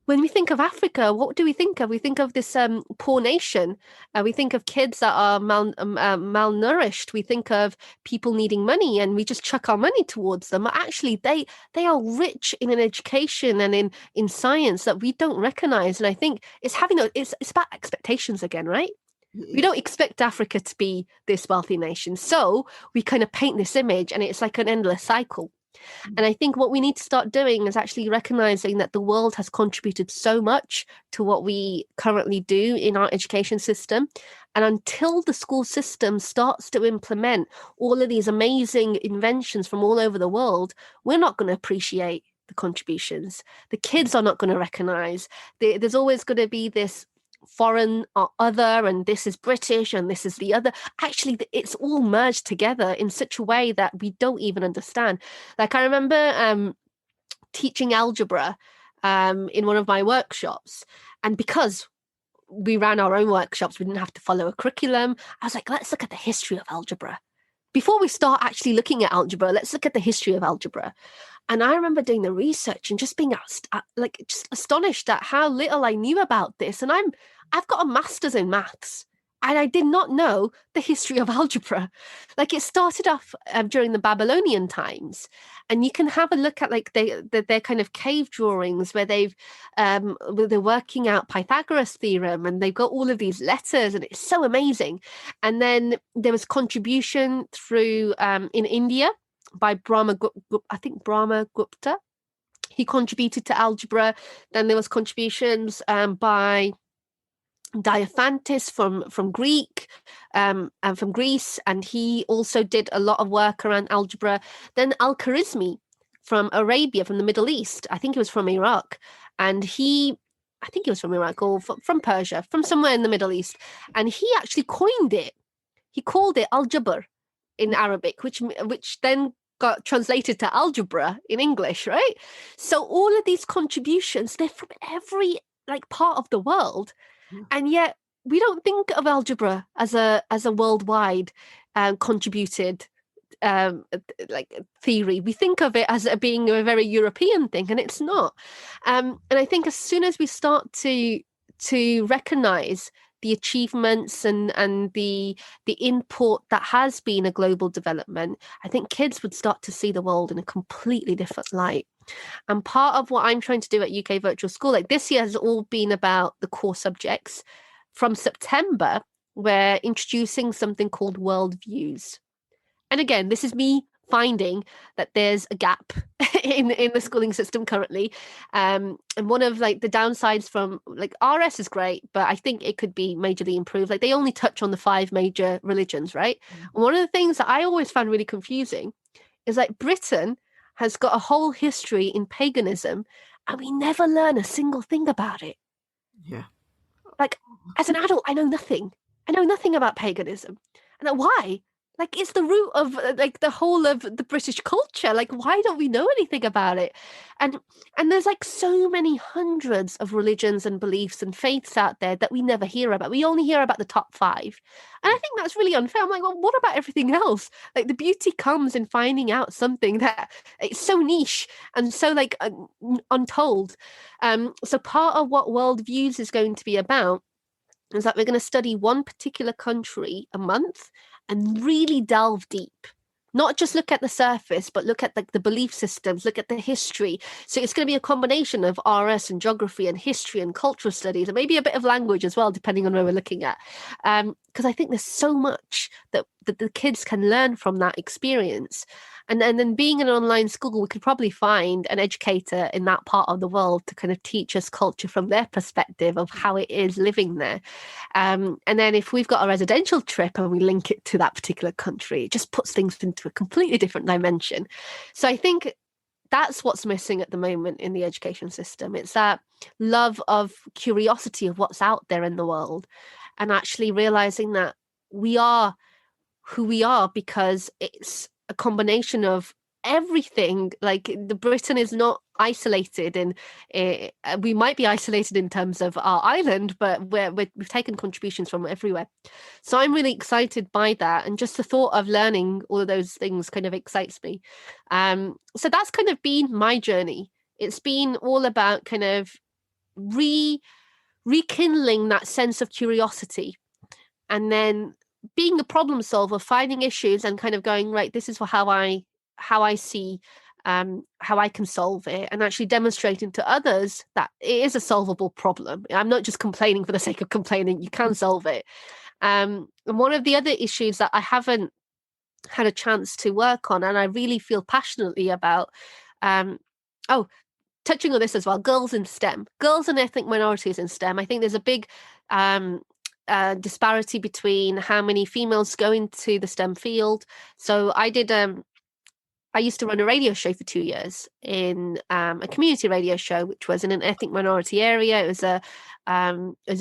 When we think of Africa, what do we think of? We think of this poor nation. We think of kids that are malnourished. We think of people needing money, and we just chuck our money towards them. Actually, they are rich in an education and in science that we don't recognize. And I think it's about expectations again, right? We don't expect Africa to be this wealthy nation, so we kind of paint this image, and it's like an endless cycle. And I think what we need to start doing is actually recognizing that the world has contributed so much to what we currently do in our education system. And until the school system starts to implement all of these amazing inventions from all over the world, we're not going to appreciate the contributions. The kids are not going to recognize. There's always going to be this foreign or other, and this is British and this is the other. Actually, it's all merged together in such a way that we don't even understand. Like, I remember teaching algebra in one of my workshops, and because we ran our own workshops, we didn't have to follow a curriculum. I was like, let's look at the history of algebra. Before we start actually looking at algebra, let's look at the history of algebra. And I remember doing the research and just being just astonished at how little I knew about this. And I've got a master's in maths, and I did not know the history of algebra. Like, it started off during the Babylonian times, and you can have a look at like their kind of cave drawings where they're working out Pythagoras theorem, and they've got all of these letters, and it's so amazing. And then there was contribution through in India by Brahma Gupta. He contributed to algebra. Then there was contributions by Diophantus from Greek and from Greece, and he also did a lot of work around algebra. Then Al-Khwarizmi from Arabia, from the Middle East. I think he was from Iraq, and I think he was from Iraq or from Persia, from somewhere in the Middle East, and he actually coined it. He called it al-Jabr in Arabic, which then got translated to algebra in English, right? So all of these contributions, they're from every like part of the world, and yet we don't think of algebra as a worldwide contributed like theory. We think of it as being a very European thing, and it's not. And I think as soon as we start to recognize the achievements and the input that has been a global development, I think kids would start to see the world in a completely different light. And part of what I'm trying to do at UK Virtual School, like this year, has all been about the core subjects. From September, we're introducing something called worldviews. And again, this is me finding that there's a gap in the schooling system currently. And one of like the downsides from like RS is great, but I think it could be majorly improved. Like they only touch on the 5 major religions, right? And one of the things that I always found really confusing is like Britain has got a whole history in paganism, and we never learn a single thing about it. Yeah. Like as an adult, I know nothing. I know nothing about paganism. And like, why? Like it's the root of like the whole of the British culture. Like why don't we know anything about it? And there's like so many hundreds of religions and beliefs and faiths out there that we never hear about. We only hear about the top 5. And I think that's really unfair. I'm like, well, what about everything else? Like the beauty comes in finding out something that it's so niche and so like untold. So part of what Worldviews is going to be about is that we're going to study one particular country a month and really delve deep. Not just look at the surface, but look at like the belief systems, look at the history. So it's going to be a combination of RS and geography and history and cultural studies, and maybe a bit of language as well, depending on where we're looking at. Because I think there's so much that the kids can learn from that experience. And then being in an online school, we could probably find an educator in that part of the world to kind of teach us culture from their perspective of how it is living there. And then if we've got a residential trip and we link it to that particular country, it just puts things into a completely different dimension. So I think that's what's missing at the moment in the education system. It's that love of curiosity of what's out there in the world, and actually realizing that we are who we are because it's a combination of everything. Like the Britain is not isolated, and we might be isolated in terms of our island, but we've taken contributions from everywhere. So I'm really excited by that, and just the thought of learning all of those things kind of excites me. So that's kind of been my journey. It's been all about kind of rekindling that sense of curiosity, and then being a problem solver, finding issues and kind of going, right, this is how I see how I can solve it, and actually demonstrating to others that it is a solvable problem. I'm not just complaining for the sake of complaining. You can solve it. And one of the other issues that I haven't had a chance to work on, and I really feel passionately about, touching on this as well, girls in STEM, girls and ethnic minorities in STEM. I think there's a big disparity between how many females go into the STEM field. So I used to run a radio show for 2 years in a community radio show, which was in an ethnic minority area. It was a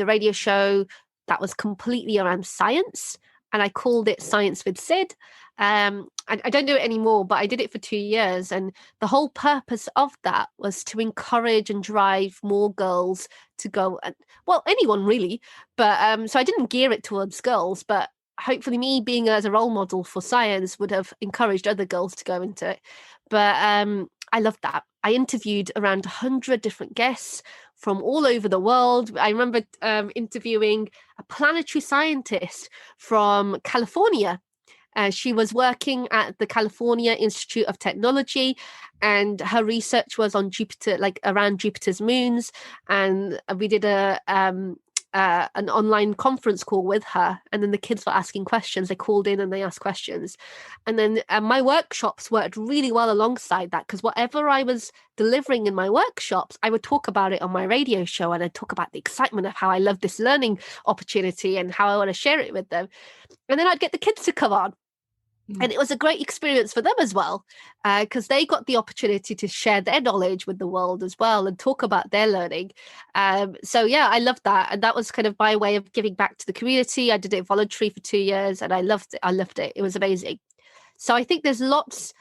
radio show that was completely around science, and I called it Science with Sid. I don't do it anymore, but I did it for 2 years. And the whole purpose of that was to encourage and drive more girls to go, well, anyone really. But so I didn't gear it towards girls, but hopefully me being as a role model for science would have encouraged other girls to go into it. But I loved that. I interviewed around 100 different guests from all over the world. I remember interviewing a planetary scientist from California. She was working at the California Institute of Technology, and her research was on Jupiter, like around Jupiter's moons. And we did an online conference call with her, and then the kids were asking questions. They called in and they asked questions, and then my workshops worked really well alongside that, because whatever I was delivering in my workshops, I would talk about it on my radio show, and I'd talk about the excitement of how I love this learning opportunity and how I want to share it with them. And then I'd get the kids to come on. And it was a great experience for them as well, because they got the opportunity to share their knowledge with the world as well and talk about their learning. So yeah, I loved that. And that was kind of my way of giving back to the community. I did it voluntary for 2 years and I loved it. It was amazing. So I think there's lots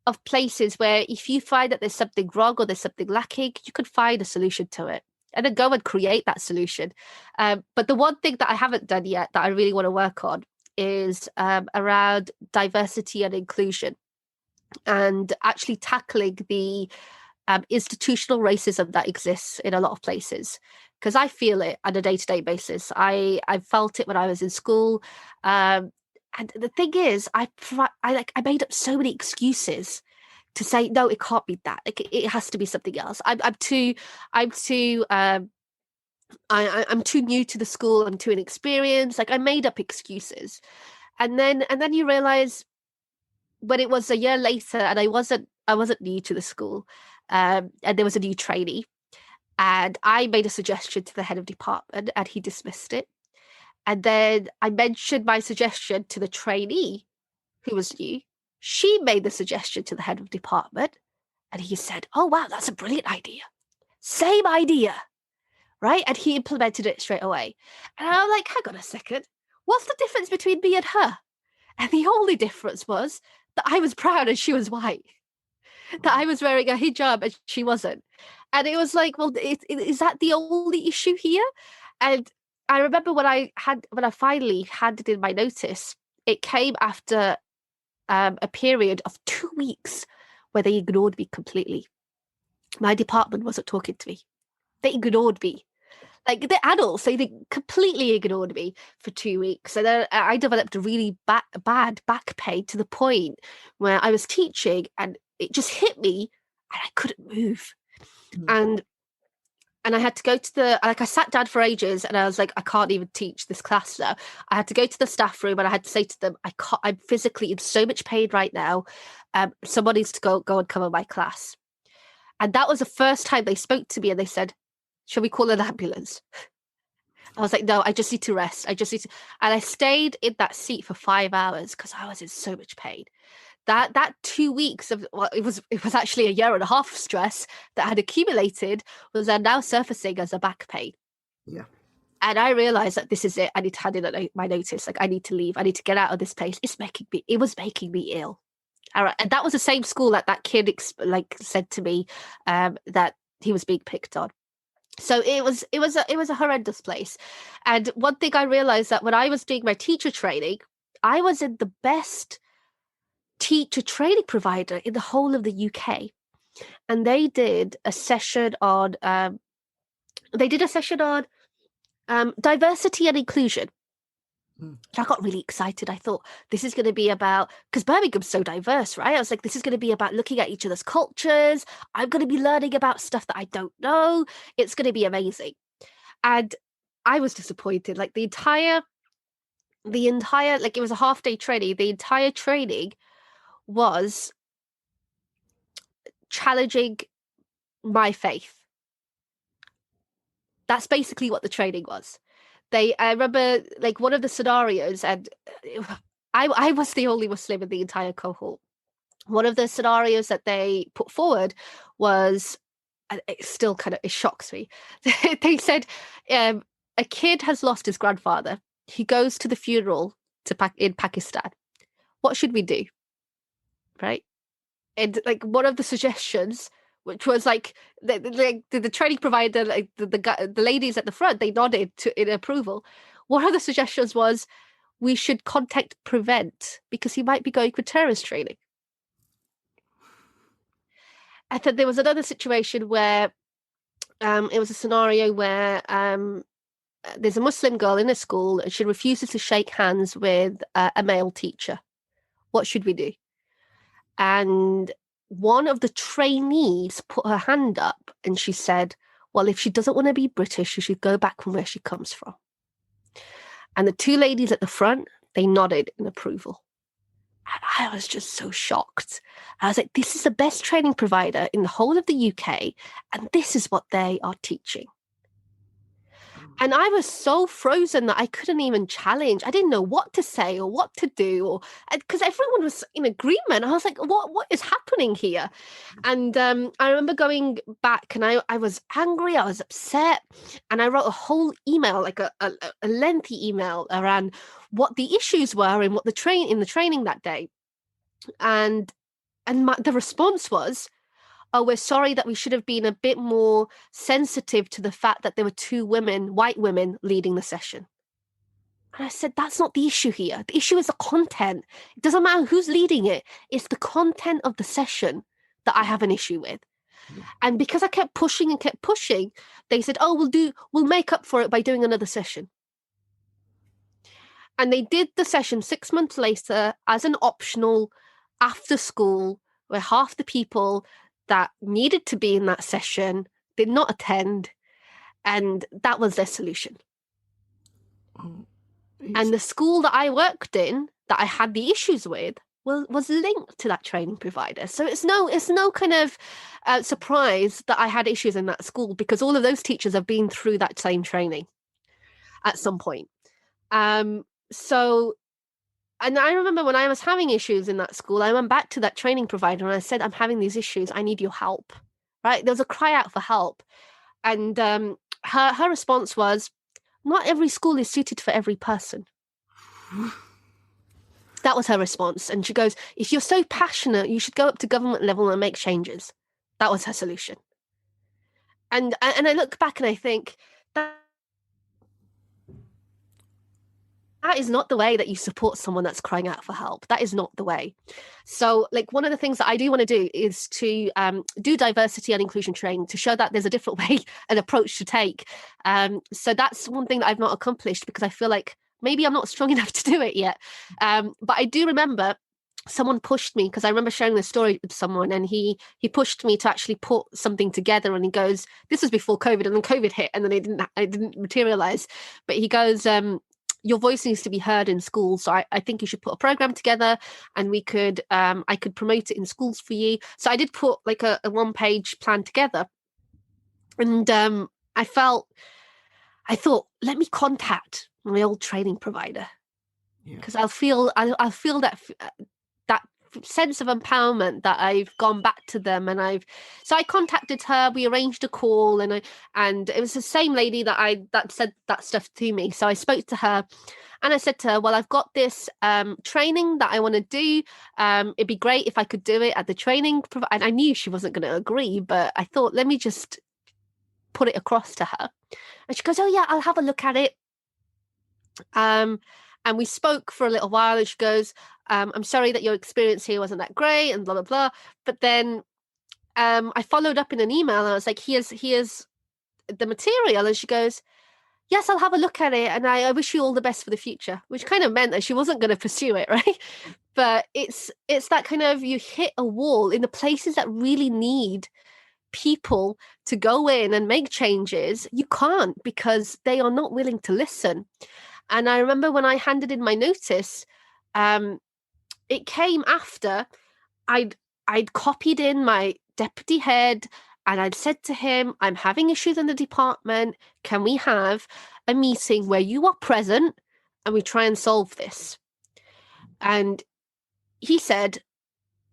of places where if you find that there's something wrong or there's something lacking, you could find a solution to it and then go and create that solution. But the one thing that I haven't done yet that I really want to work on is around diversity and inclusion, and actually tackling the institutional racism that exists in a lot of places, because I feel it on a day-to-day basis. I felt it when I was in school, and the thing is, I made up so many excuses to say no, it can't be that. Like, it has to be something else. I'm too new to the school. I'm too inexperienced. Like, I made up excuses, and then you realize when it was a year later, and I wasn't new to the school, and there was a new trainee, and I made a suggestion to the head of department, and he dismissed it. And then I mentioned my suggestion to the trainee, who was new. She made the suggestion to the head of department, and he said, "Oh wow, that's a brilliant idea. Same idea." Right? And he implemented it straight away. And I'm like, hang on a second. What's the difference between me and her? And the only difference was that I was brown and she was white. That I was wearing a hijab and she wasn't. And it was like, well, is that the only issue here? And I remember when I finally handed in my notice, it came after a period of 2 weeks where they ignored me completely. My department wasn't talking to me. They ignored me. Like, the adults, they completely ignored me for 2 weeks. And then I developed a really bad back pain to the point where I was teaching and it just hit me and I couldn't move. And I had to go to I sat down for ages and I was like, I can't even teach this class now. I had to go to the staff room and I had to say to them, I'm physically in so much pain right now. Someone needs to go and cover my class. And that was the first time they spoke to me and they said, "Shall we call an ambulance?" I was like, "No, I just need to rest. I just need to." And I stayed in that seat for 5 hours because I was in so much pain. That 2 weeks of, well, it was actually a year and a half of stress that had accumulated was now surfacing as a back pain. Yeah. And I realized that this is it. I need to hand in my notice. Like, I need to leave. I need to get out of this place. It was making me ill. All right. And that was the same school that kid said to me that he was being picked on. So it was a horrendous place. And one thing I realized, that when I was doing my teacher training, I was in the best teacher training provider in the whole of the UK. And they did a session on diversity and inclusion. I got really excited. I thought, this is going to be about, because Birmingham's so diverse, right? I was like, this is going to be about looking at each other's cultures. I'm going to be learning about stuff that I don't know. It's going to be amazing. And I was disappointed. Like, the entire, like, it was a half-day training. The entire training was challenging my faith. That's basically what the training was. I remember, like, one of the scenarios, and I was the only Muslim in the entire cohort. One of the scenarios that they put forward was, and it shocks me. They said, a kid has lost his grandfather. He goes to the funeral in Pakistan. What should we do? Right? And, like, one of the suggestions, which was like the training provider, like the ladies at the front, they nodded in approval. One of the suggestions was, we should contact Prevent because he might be going for terrorist training. And then there was another situation where it was a scenario where there's a Muslim girl in a school and she refuses to shake hands with a male teacher. What should we do? And one of the trainees put her hand up and she said, well, if she doesn't want to be British, she should go back from where she comes from. And the two ladies at the front, they nodded in approval. And I was just so shocked. I was like, this is the best training provider in the whole of the UK, and this is what they are teaching. And I was so frozen that I couldn't even challenge. I didn't know what to say or what to do, or because everyone was in agreement. I was like, what is happening here? And I remember going back and I was angry, I was upset, and I wrote a whole email, like a lengthy email around what the issues were and what in the training that day. And And the response was, oh, we're sorry that we should have been a bit more sensitive to the fact that there were 2 women, white women, leading the session. And I said, that's not the issue here. The issue is the content. It doesn't matter who's leading it. It's the content of the session that I have an issue with. And because I kept pushing, they said, oh, we'll make up for it by doing another session. And they did the session 6 months later as an optional after school, where half the people that needed to be in that session did not attend. And that was their solution. Oh, and the school that I worked in, that I had the issues with, was linked to that training provider. So it's no kind of surprise that I had issues in that school, because all of those teachers have been through that same training at some point. So, and I remember when I was having issues in that school, I went back to that training provider and I said, I'm having these issues. I need your help. Right? There was a cry out for help. And her response was, not every school is suited for every person. That was her response. And she goes, if you're so passionate, you should go up to government level and make changes. That was her solution. And I look back and I think, that is not the way that you support someone that's crying out for help. That is not the way. So, like, one of the things that I do want to do is to do diversity and inclusion training to show that there's a different way, an approach to take. So that's one thing that I've not accomplished, because I feel like maybe I'm not strong enough to do it yet. But I do remember someone pushed me, because I remember sharing this story with someone, and he pushed me to actually put something together. And he goes, this was before COVID, and then COVID hit, and then it didn't materialize. But he goes, your voice needs to be heard in schools. So I think you should put a program together, and we could, I could promote it in schools for you. So I did put like a 1-page plan together. And I thought, let me contact my old training provider, because I'll feel that sense of empowerment that I've gone back to them. And so I contacted her, we arranged a call, and it was the same lady that said that stuff to me. So I spoke to her and I said to her, well, I've got this training that I want to do. It'd be great if I could do it at the training. And I knew she wasn't going to agree, but I thought, let me just put it across to her. And she goes, oh yeah, I'll have a look at it. And we spoke for a little while, and she goes, I'm sorry that your experience here wasn't that great, and blah, blah, blah. But then I followed up in an email, and I was like, here's the material. And she goes, yes, I'll have a look at it, and I wish you all the best for the future, which kind of meant that she wasn't going to pursue it, right? But it's that kind of, you hit a wall in the places that really need people to go in and make changes. You can't, because they are not willing to listen. And I remember when I handed in my notice, it came after I'd copied in my deputy head, and I'd said to him, I'm having issues in the department. Can we have a meeting where you are present and we try and solve this? And he said,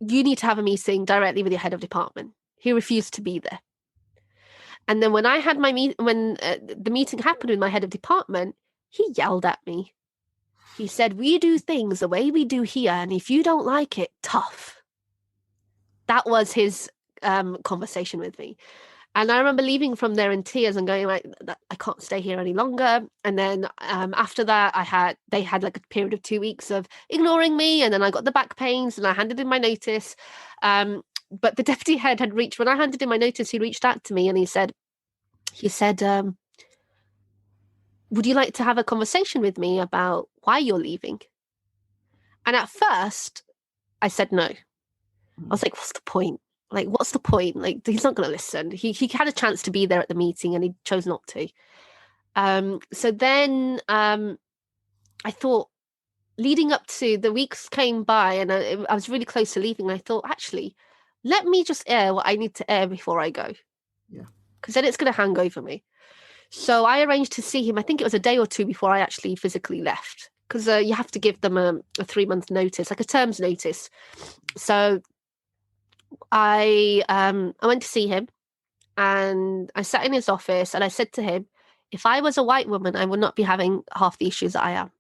you need to have a meeting directly with your head of department. He refused to be there. And then when I had the meeting happened with my head of department, he yelled at me. He said, we do things the way we do here, and if you don't like it, tough. That was his conversation with me. And I remember leaving from there in tears and going, like, I can't stay here any longer. And then after that, they had like a period of 2 weeks of ignoring me, and then I got the back pains, and I handed in my notice. But the deputy head when I handed in my notice, he reached out to me, and he said, would you like to have a conversation with me about why you're leaving? And at first I said no. I was like, what's the point? Like, what's the point? Like, he's not going to listen. He had a chance to be there at the meeting, and he chose not to. So then I thought, leading up to the weeks came by, and I was really close to leaving. I thought, actually, let me just air what I need to air before I go. Yeah. Because then it's going to hang over me. So I arranged to see him. I think it was a day or two before I actually physically left, because you have to give them a 3-month notice, like a term's notice. So I went to see him, and I sat in his office, and I said to him, if I was a white woman, I would not be having half the issues that I am.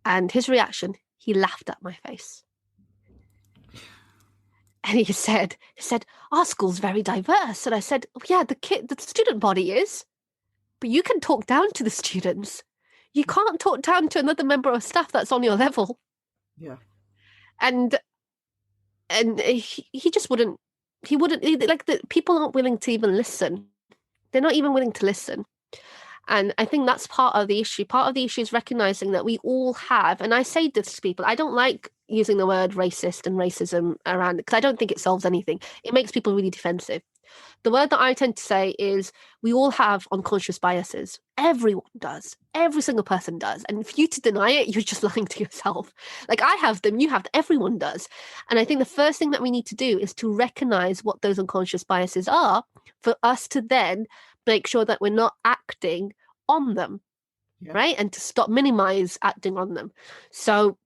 And his reaction, he laughed at my face. And he said, our school's very diverse. And I said, oh, yeah, the student body is, but you can talk down to the students. You can't talk down to another member of staff that's on your level. Yeah. And he just wouldn't, like, the people aren't willing to even listen. They're not even willing to listen. And I think that's part of the issue. Part of the issue is recognizing that we all have, and I say this to people, I don't like using the word racist and racism around it because I don't think it solves anything. It makes people really defensive. The word that I tend to say is we all have unconscious biases. Everyone does. Every single person does. And if you to deny it, you're just lying to yourself. Like, I have them, you have them, everyone does. And I think the first thing that we need to do is to recognize what those unconscious biases are for us to then make sure that we're not acting on them, right? And to minimize acting on them. So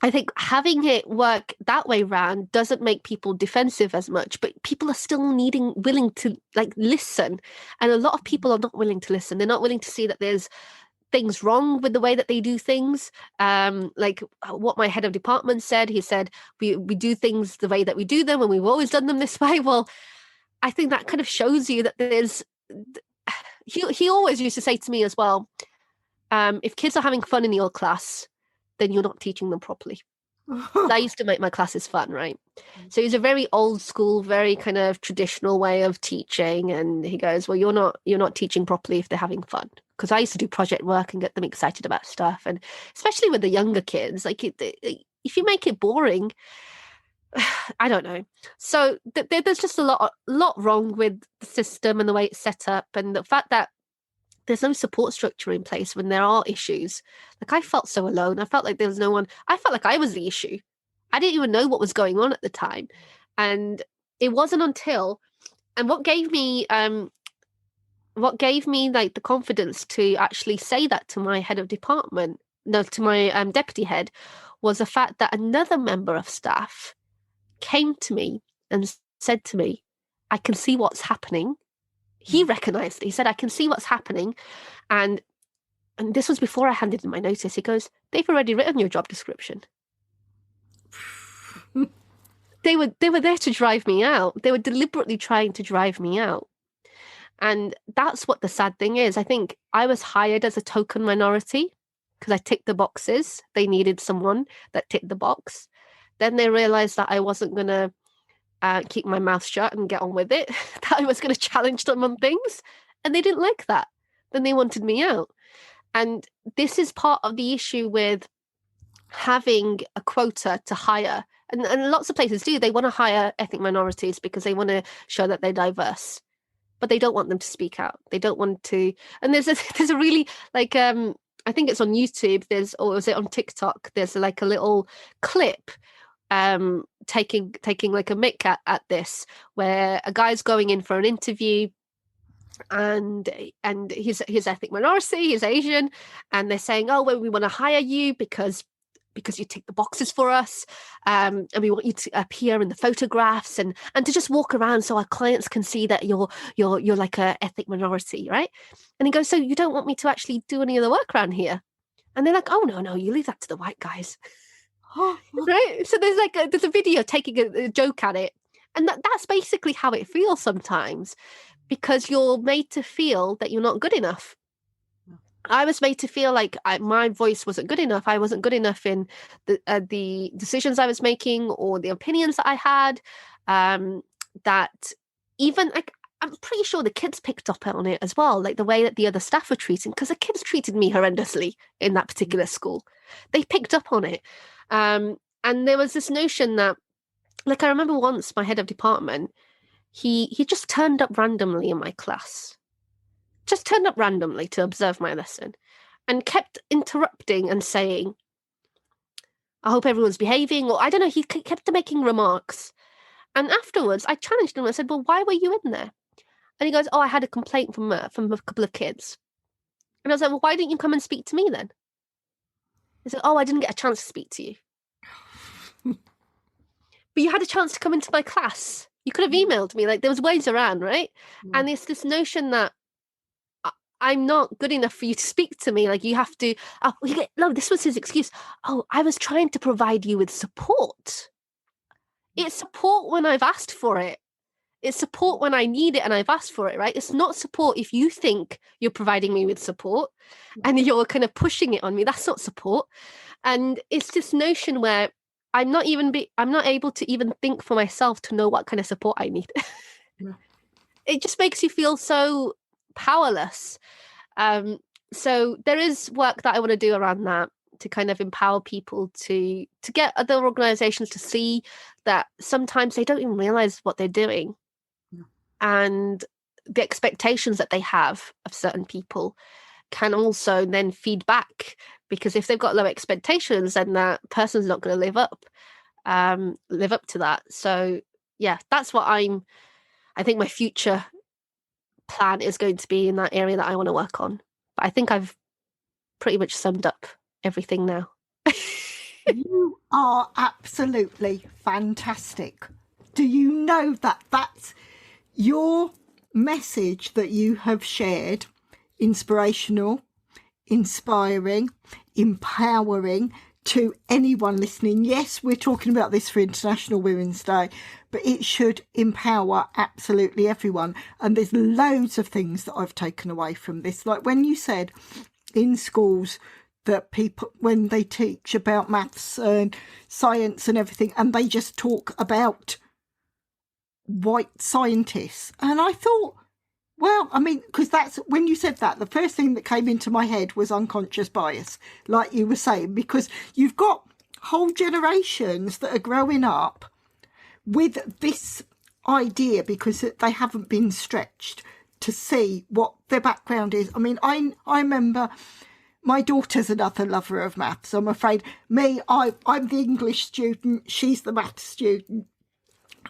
I think having it work that way round doesn't make people defensive as much, but people are still willing to like listen. And a lot of people are not willing to listen. They're not willing to see that there's things wrong with the way that they do things. Like what my head of department said, he said, we do things the way that we do them and we've always done them this way. Well, I think that kind of shows you that there's, he always used to say to me as well, if kids are having fun in your class, then you're not teaching them properly. I used to make my classes fun, right? So it's a very old school, very kind of traditional way of teaching. And he goes, well, you're not teaching properly if they're having fun. Because I used to do project work and get them excited about stuff. And especially with the younger kids, like if you make it boring, I don't know. So there's just a lot wrong with the system and the way it's set up, and the fact that there's no support structure in place when there are issues. Like, I felt so alone. I felt like there was no one. I felt like I was the issue. I didn't even know what was going on at the time, and it wasn't until, and what gave me like the confidence to actually say that to my head of department, no, to my deputy head, was the fact that another member of staff came to me and said to me, I can see what's happening. He recognized it. He said, I can see what's happening. And this was before I handed in my notice. He goes, they've already written your job description. They were there to drive me out. They were deliberately trying to drive me out. And that's what the sad thing is. I think I was hired as a token minority because I ticked the boxes. They needed someone that ticked the box. Then they realized that I wasn't going to keep my mouth shut and get on with it, that I was going to challenge them on things. And they didn't like that. Then they wanted me out. And this is part of the issue with having a quota to hire. And lots of places do. They want to hire ethnic minorities because they want to show that they're diverse. But they don't want them to speak out. They don't want to. And there's a really, like, I think it's on YouTube, or is it on TikTok? There's like a little clip taking like a mick at this, where a guy's going in for an interview and he's ethnic minority, he's Asian, and they're saying, oh, well, we want to hire you because you tick the boxes for us, and we want you to appear in the photographs and to just walk around so our clients can see that you're like a ethnic minority, right? And he goes, so you don't want me to actually do any of the work around here? And they're like, oh, no, you leave that to the white guys. Right? So there's a video taking a joke at it. And that's basically how it feels sometimes, because you're made to feel that you're not good enough. I was made to feel like my voice wasn't good enough. I wasn't good enough in the decisions I was making or the opinions that I had. That even, like, I'm pretty sure the kids picked up on it as well, like the way that the other staff were treating, because the kids treated me horrendously in that particular school. They picked up on it. And there was this notion that, like, I remember once my head of department, he just turned up randomly in my class. Just turned up randomly to observe my lesson and kept interrupting and saying, I hope everyone's behaving, or I don't know, he kept making remarks. And afterwards, I challenged him. I said, well, why were you in there? And he goes, oh, I had a complaint from a couple of kids. And I was like, well, why didn't you come and speak to me then? He said, oh, I didn't get a chance to speak to you. But you had a chance to come into my class. You could have emailed me. Like, there was ways around, right? And it's this notion that I'm not good enough for you to speak to me. Like, you have to, no, this was his excuse. Oh, I was trying to provide you with support. It's support when I've asked for it. It's support when I need it and I've asked for it, right? It's not support if you think you're providing me with support and you're kind of pushing it on me. That's not support. And it's this notion where I'm not able to even think for myself to know what kind of support I need. Yeah. It just makes you feel so powerless. So there is work that I want to do around that, to kind of empower people to get other organizations to see that sometimes they don't even realize what they're doing. Yeah. And the expectations that they have of certain people can also then feed back, because if they've got low expectations, then that person's not going to live up to that. So yeah, that's what I think my future plan is going to be in that area that I want to work on. But I think I've pretty much summed up everything now. You are absolutely fantastic. Do you know that that's your message that you have shared? Inspirational, inspiring, empowering to anyone listening. Yes, we're talking about this for International Women's Day, but it should empower absolutely everyone. And there's loads of things that I've taken away from this. Like when you said in schools that people, when they teach about maths and science and everything, and they just talk about white scientists. And I thought, well, I mean, because that's when you said that, the first thing that came into my head was unconscious bias, like you were saying, because you've got whole generations that are growing up with this idea because they haven't been stretched to see what their background is. I mean, I remember my daughter's another lover of maths. I'm afraid I'm the English student, she's the maths student.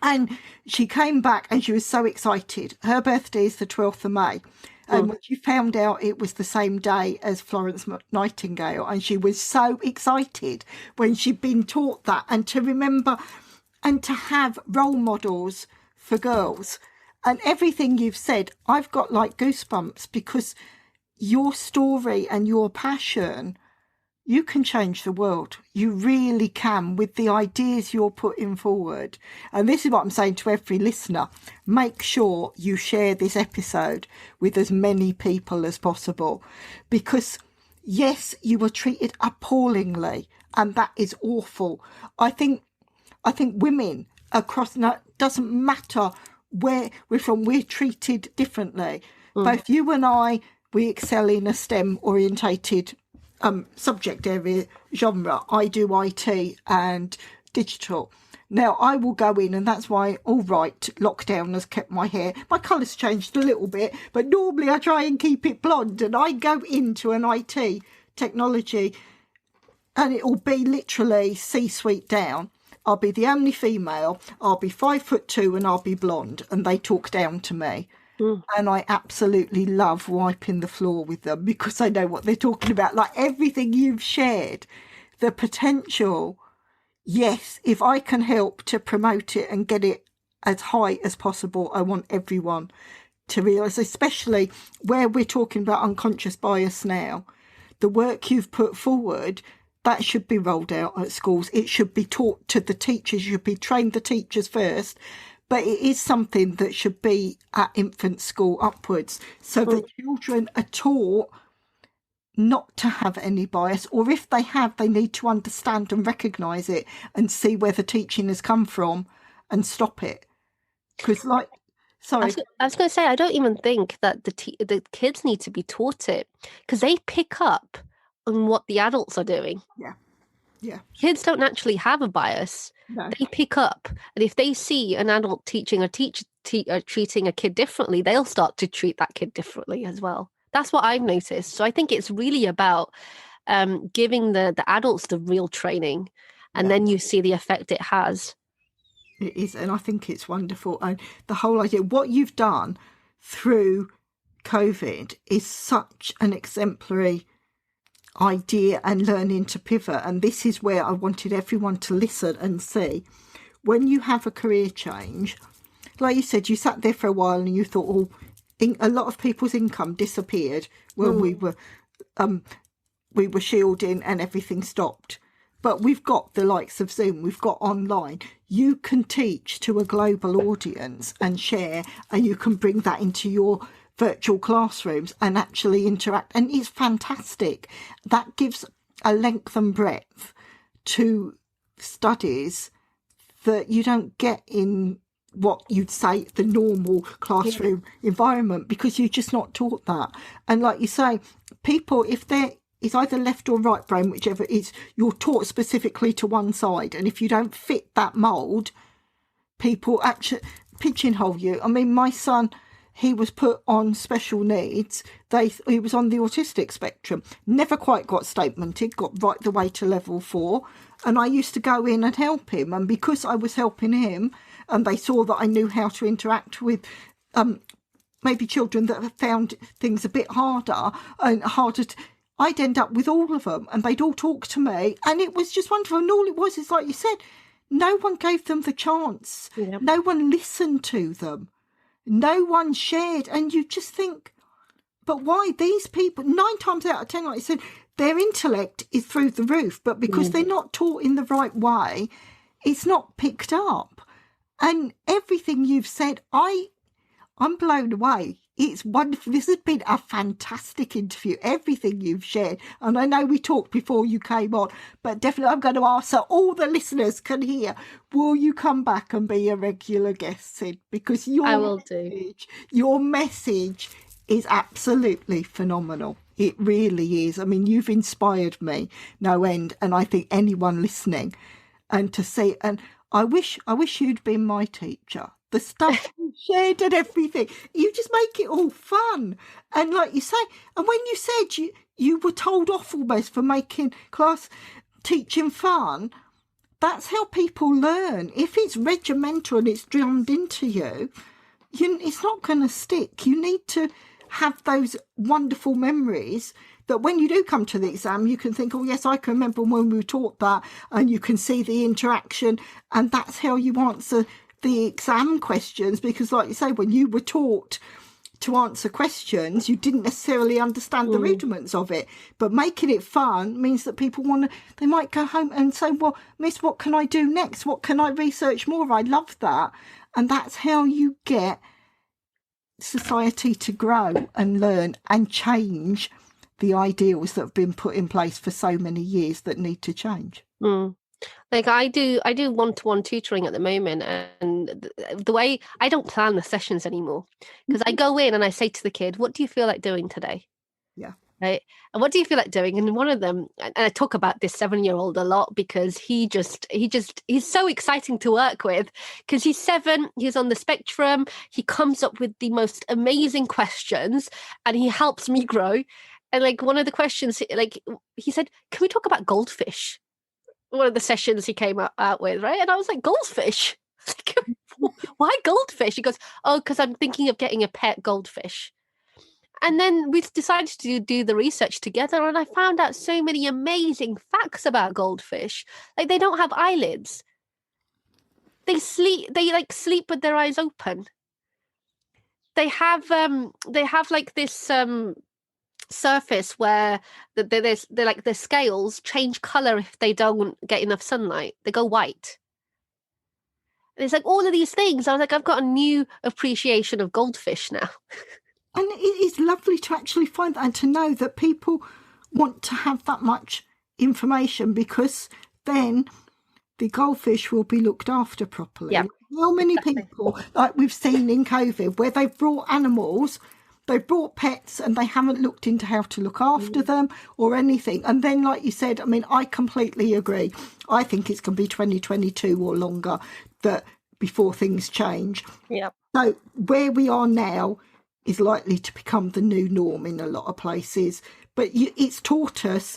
And she came back and she was so excited. Her birthday is the 12th of May. And when she found out it was the same day as Florence Nightingale, and she was so excited when she'd been taught that, and to remember and to have role models for girls. And everything you've said, I've got like goosebumps, because your story and your passion, you can change the world. You really can, with the ideas you're putting forward. And this is what I'm saying to every listener. Make sure you share this episode with as many people as possible. Because, yes, you were treated appallingly, and that is awful. I think women across, no, doesn't matter where we're from, we're treated differently. Both you and I, we excel in a STEM orientated subject area genre. I do IT and digital. Now I will go in, and that's why, all right, lockdown has kept my hair, my colour's changed a little bit, but normally I try and keep it blonde, and I go into an IT technology and it'll be literally C-suite down. I'll be the only female, I'll be 5'2" and I'll be blonde, and they talk down to me. And I absolutely love wiping the floor with them, because I know what they're talking about. Like everything you've shared, the potential, yes, if I can help to promote it and get it as high as possible, I want everyone to realise, especially where we're talking about unconscious bias now, the work you've put forward, that should be rolled out at schools. It should be taught to the teachers. You should be trained the teachers first. But it is something that should be at infant school upwards, so that children are taught not to have any bias, or if they have, they need to understand and recognise it and see where the teaching has come from and stop it. Because, like, sorry. I was going to say, I don't even think that the kids need to be taught it, because they pick up on what the adults are doing. Yeah. Kids don't naturally have a bias. No. They pick up, and if they see an adult teaching or treating a kid differently, they'll start to treat that kid differently as well. That's what I've noticed. So I think it's really about giving the adults the real training, and then you see the effect it has. It is, and I think it's wonderful. And the whole idea, what you've done through COVID is such an exemplary idea, and learning to pivot. And this is where I wanted everyone to listen and see, when you have a career change, like you said, you sat there for a while and you thought, a lot of people's income disappeared when we were shielding and everything stopped. But we've got the likes of Zoom, we've got online. You can teach to a global audience and share, and you can bring that into your virtual classrooms and actually interact. And it's fantastic. That gives a length and breadth to studies that you don't get in what you'd say the normal classroom environment, because you're just not taught that. And like you say, people, if it's either left or right brain, whichever it is, you're taught specifically to one side. And if you don't fit that mould, people actually pigeonhole you. I mean, my son, he was put on special needs. He was on the autistic spectrum, never quite got statemented, got right the way to level 4. And I used to go in and help him. And because I was helping him, and they saw that I knew how to interact with maybe children that have found things a bit harder and harder I'd end up with all of them, and they'd all talk to me, and it was just wonderful. And all it was is, like you said, no one gave them the chance. Yeah. No one listened to them. No one shared. And you just think, but why these people, 9 times out of 10, like I said, their intellect is through the roof, but because they're not taught in the right way, it's not picked up. And everything you've said, I'm blown away. It's wonderful. This has been a fantastic interview, everything you've shared. And I know we talked before you came on, but definitely I'm going to ask so all the listeners can hear, will you come back and be a regular guest, Sid? Because your message is absolutely phenomenal. It really is. I mean, you've inspired me no end, and I think anyone listening, and to see, and I wish you'd been my teacher. The stuff you shared and everything, you just make it all fun. And like you say, and when you said you were told off almost for making class teaching fun, that's how people learn. If it's regimental and it's drummed into you, it's not going to stick. You need to have those wonderful memories that when you do come to the exam, you can think, oh, yes, I can remember when we were taught that, and you can see the interaction, and that's how you answer the exam questions. Because like you say, when you were taught to answer questions, you didn't necessarily understand the rudiments of it, but making it fun means that people they might go home and say, well, Miss, what can I do next? What can I research more? I love that. And that's how you get society to grow and learn and change the ideals that have been put in place for so many years that need to change. Like I do one-to-one tutoring at the moment, and the way I don't plan the sessions anymore, because I go in and I say to the kid, what do you feel like doing today? Yeah. Right. And what do you feel like doing? And one of them, and I talk about this 7-year-old a lot, because he's so exciting to work with, because he's 7, he's on the spectrum, he comes up with the most amazing questions, and he helps me grow. And like one of the questions, like he said, can we talk about goldfish? One of the sessions he came out with, right? And I was like, goldfish? Why goldfish? He goes, oh, because I'm thinking of getting a pet goldfish. And then we decided to do the research together, and I found out so many amazing facts about goldfish. Like, they don't have eyelids. They sleep with their eyes open. They have like this surface where the scales change color if they don't get enough sunlight. They go white. And it's like all of these things. I was like, I've got a new appreciation of goldfish now. And it is lovely to actually find that, and to know that people want to have that much information, because then the goldfish will be looked after properly. Yeah. How many people, like we've seen in COVID, where they've brought animals, they've brought pets, and they haven't looked into how to look after them or anything. And then, like you said, I mean, I completely agree. I think it's going to be 2022 or longer that before things change. Yeah. So where we are now is likely to become the new norm in a lot of places. But it's taught us,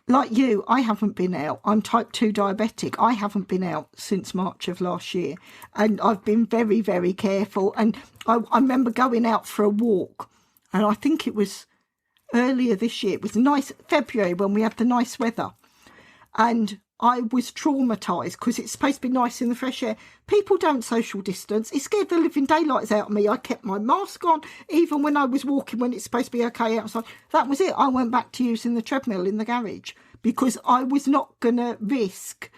like you, I haven't been out. I'm type 2 diabetic. I haven't been out since March of last year. And I've been very, very careful. And I remember going out for a walk, and I think it was earlier this year. It was nice February when we had the nice weather. And I was traumatised because it's supposed to be nice in the fresh air. People don't social distance. It scared the living daylights out of me. I kept my mask on, even when I was walking, when it's supposed to be okay outside. That was it. I went back to using the treadmill in the garage because I was not going to risk.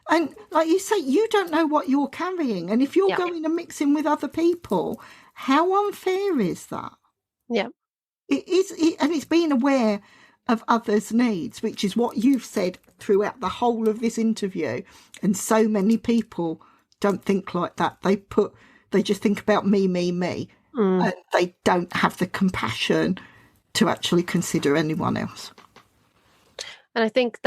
And like you say, you don't know what you're carrying. And if you're going and mixing with other people, how unfair is that? Yeah. It is, and it's being aware of others' needs, which is what you've said throughout the whole of this interview. And so many people don't think like that. They just think about me, and they don't have the compassion to actually consider anyone else. And I think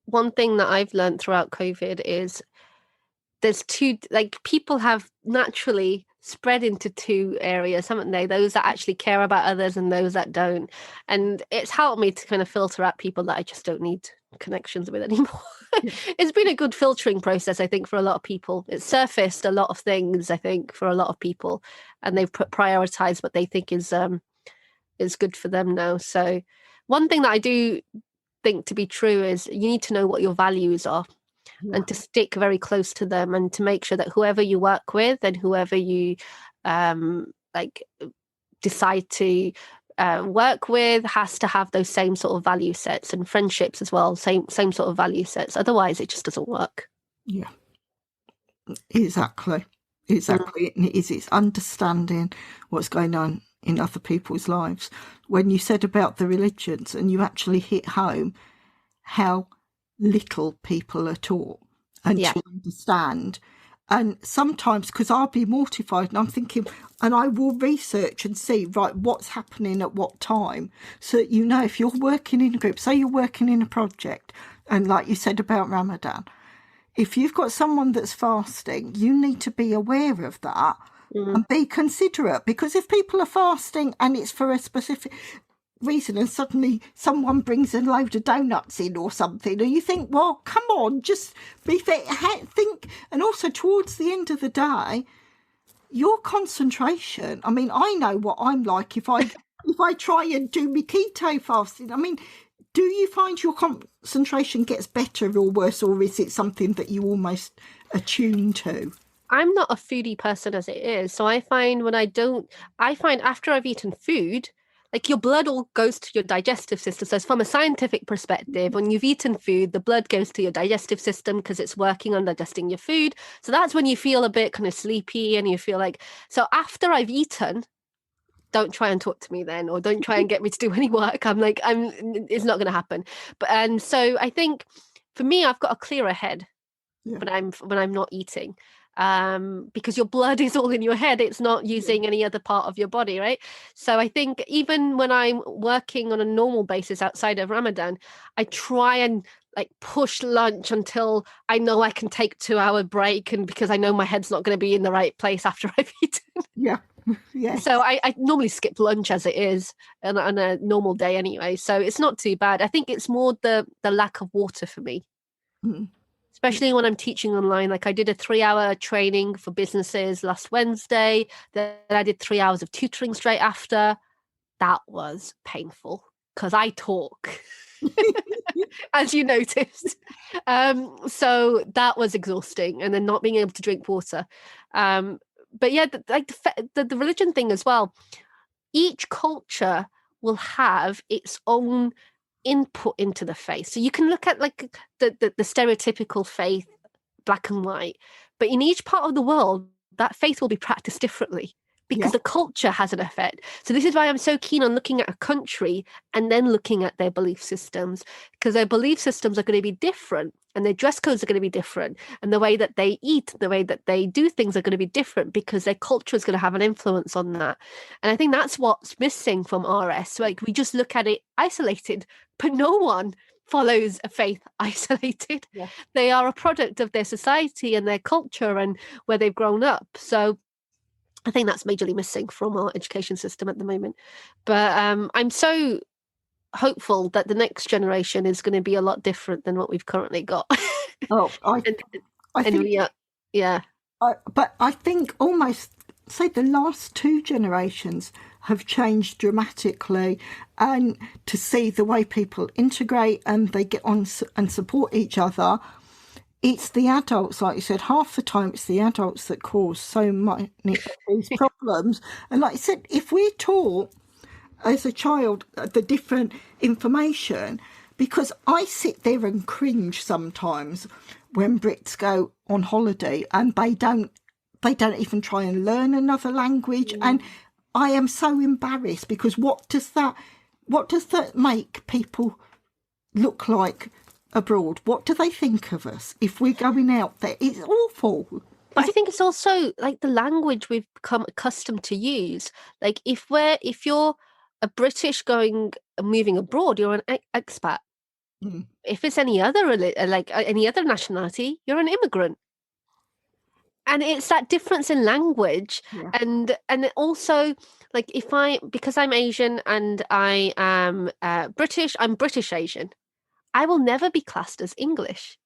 one thing that I've learned throughout COVID is there's two, like, people have naturally spread into two areas, haven't they? Those that actually care about others and those that don't. And it's helped me to kind of filter out people that I just don't need connections with anymore. It's been a good filtering process, I think, for a lot of people. It's surfaced a lot of things, I think, for a lot of people, and they've prioritized what they think is good for them now. So one thing that I do think to be true is you need to know what your values are. And to stick very close to them, and to make sure that whoever you work with and whoever you decide to work with has to have those same sort of value sets, and friendships as well, same sort of value sets. Otherwise, it just doesn't work. Yeah, exactly. It's understanding what's going on in other people's lives. When you said about the religions, and you actually hit home how little people are taught and to understand. And sometimes, because I'll be mortified and I'm thinking, and I will research and see, right, what's happening at what time, so that, you know, if you're working in a group, say you're working in a project, and like you said about Ramadan, if you've got someone that's fasting, you need to be aware of that and be considerate, because if people are fasting and it's for a specific reason, and suddenly someone brings a load of donuts in or something, and you think, well, come on, just be fair. Think, and also towards the end of the day, your concentration. I mean, I know what I'm like if I try and do my keto fasting. I mean, do you find your concentration gets better or worse, or is it something that you almost attune to? I'm not a foodie person as it is, so I find after I've eaten food, like, your blood all goes to your digestive system. So from a scientific perspective, when you've eaten food, the blood goes to your digestive system because it's working on digesting your food. So that's when you feel a bit kind of sleepy, and you feel like, so after I've eaten, don't try and talk to me then, or don't try and get me to do any work. It's not going to happen. And so I think for me, I've got a clearer head when I'm not eating. Because your blood is all in your head, it's not using any other part of your body, right? So I think even when I'm working on a normal basis outside of Ramadan, I try and push lunch until I know I can take 2-hour break, and because I know my head's not going to be in the right place after I've eaten. So I normally skip lunch as it is on a normal day anyway, so it's not too bad. I think it's more the lack of water for me. Especially when I'm teaching online. Like, I did a 3-hour training for businesses last Wednesday. Then I did 3 hours of tutoring straight after. That was painful because I talk, as you noticed. So that was exhausting. And then not being able to drink water. But yeah, the religion thing as well. Each culture will have its own input into the faith. So you can look at the stereotypical faith, black and white, but in each part of the world, that faith will be practiced differently because the culture has an effect. So this is why I'm so keen on looking at a country and then looking at their belief systems, because their belief systems are going to be different, and their dress codes are going to be different, and the way that they eat, the way that they do things are going to be different, because their culture is going to have an influence on that. And I think that's what's missing from RS. Like, we just look at it isolated, but no one follows a faith isolated. They are a product of their society and their culture and where they've grown up. So I think that's majorly missing from our education system at the moment. But I'm so hopeful that the next generation is going to be a lot different than what we've currently got. I think I think almost, say, the last 2 generations have changed dramatically, and to see the way people integrate and they get on and support each other. It's the adults, like you said, half the time it's the adults that cause so many of these problems. And like I said, if we're taught as a child the different information, because I sit there and cringe sometimes when Brits go on holiday and they don't even try and learn another language. And I am so embarrassed, because what does that make people look like abroad? What do they think of us if we're going out there? It's awful. But I think it's also like the language we've become accustomed to use. Like if you're a British moving abroad, you're an expat. If it's any other any other nationality, you're an immigrant. And it's that difference in language. And also, like, because I'm Asian and I am British, I'm British Asian. I will never be classed as English.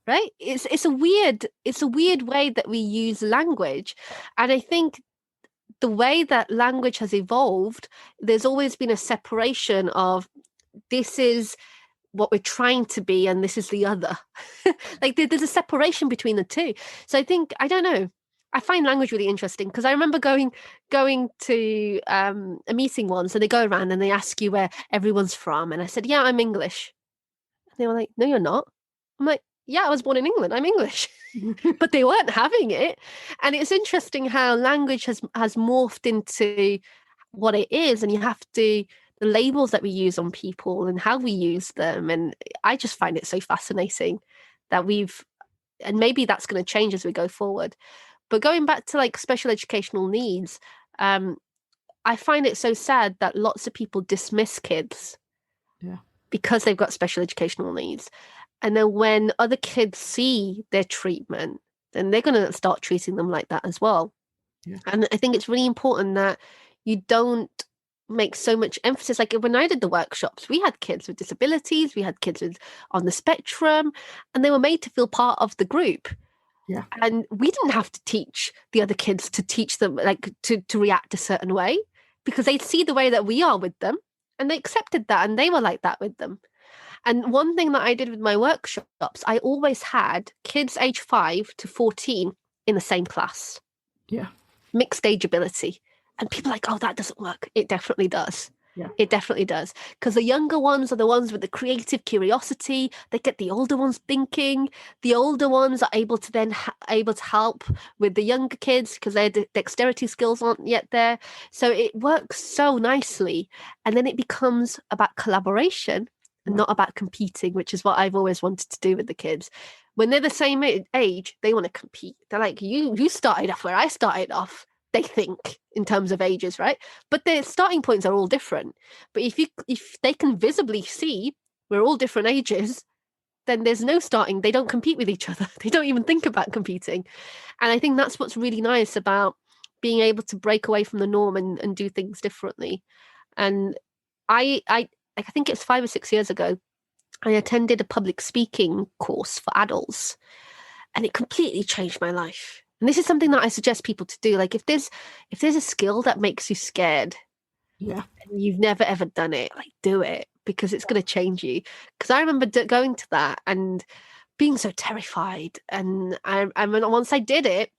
Right? It's a weird way that we use language. And I think the way that language has evolved, there's always been a separation of, this is what we're trying to be and this is the other. Like there's a separation between the two. So I think, I don't know, I find language really interesting, because I remember going to a meeting once, and they go around and they ask you where everyone's from, and I said, yeah, I'm English. And they were like, no, you're not. I'm like, yeah, I was born in England, I'm English. But they weren't having it. And it's interesting how language has morphed into what it is, and the labels that we use on people and how we use them. And I just find it so fascinating that and maybe that's going to change as we go forward. But going back to like special educational needs, I find it so sad that lots of people dismiss kids because they've got special educational needs. And then when other kids see their treatment, then they're going to start treating them like that as well. And I think it's really important that you don't make so much emphasis. Like when I did the workshops, we had kids with disabilities, we had kids on the spectrum, and they were made to feel part of the group. And we didn't have to teach the other kids to teach them like to react a certain way, because they'd see the way that we are with them and they accepted that, and they were like that with them. And one thing that I did with my workshops, I always had kids age 5 to 14 in the same class. Mixed age ability. And people are like, oh, that doesn't work. It definitely does. It definitely does. Because the younger ones are the ones with the creative curiosity. They get the older ones thinking. The older ones are able to then able to help with the younger kids, because their dexterity skills aren't yet there. So it works so nicely. And then it becomes about collaboration and not about competing, which is what I've always wanted to do with the kids. When they're the same age, they want to compete. They're like, you started off where I started off. They think in terms of ages, right? But their starting points are all different. But if they can visibly see we're all different ages, then there's no starting. They don't compete with each other. They don't even think about competing. And I think that's what's really nice about being able to break away from the norm and do things differently. And I think it's 5 or 6 years ago, I attended a public speaking course for adults, and it completely changed my life. And this is something that I suggest people to do. Like if there's a skill that makes you scared, and you've never ever done it, like do it, because it's going to change you. Because I remember going to that and being so terrified, and once I did it,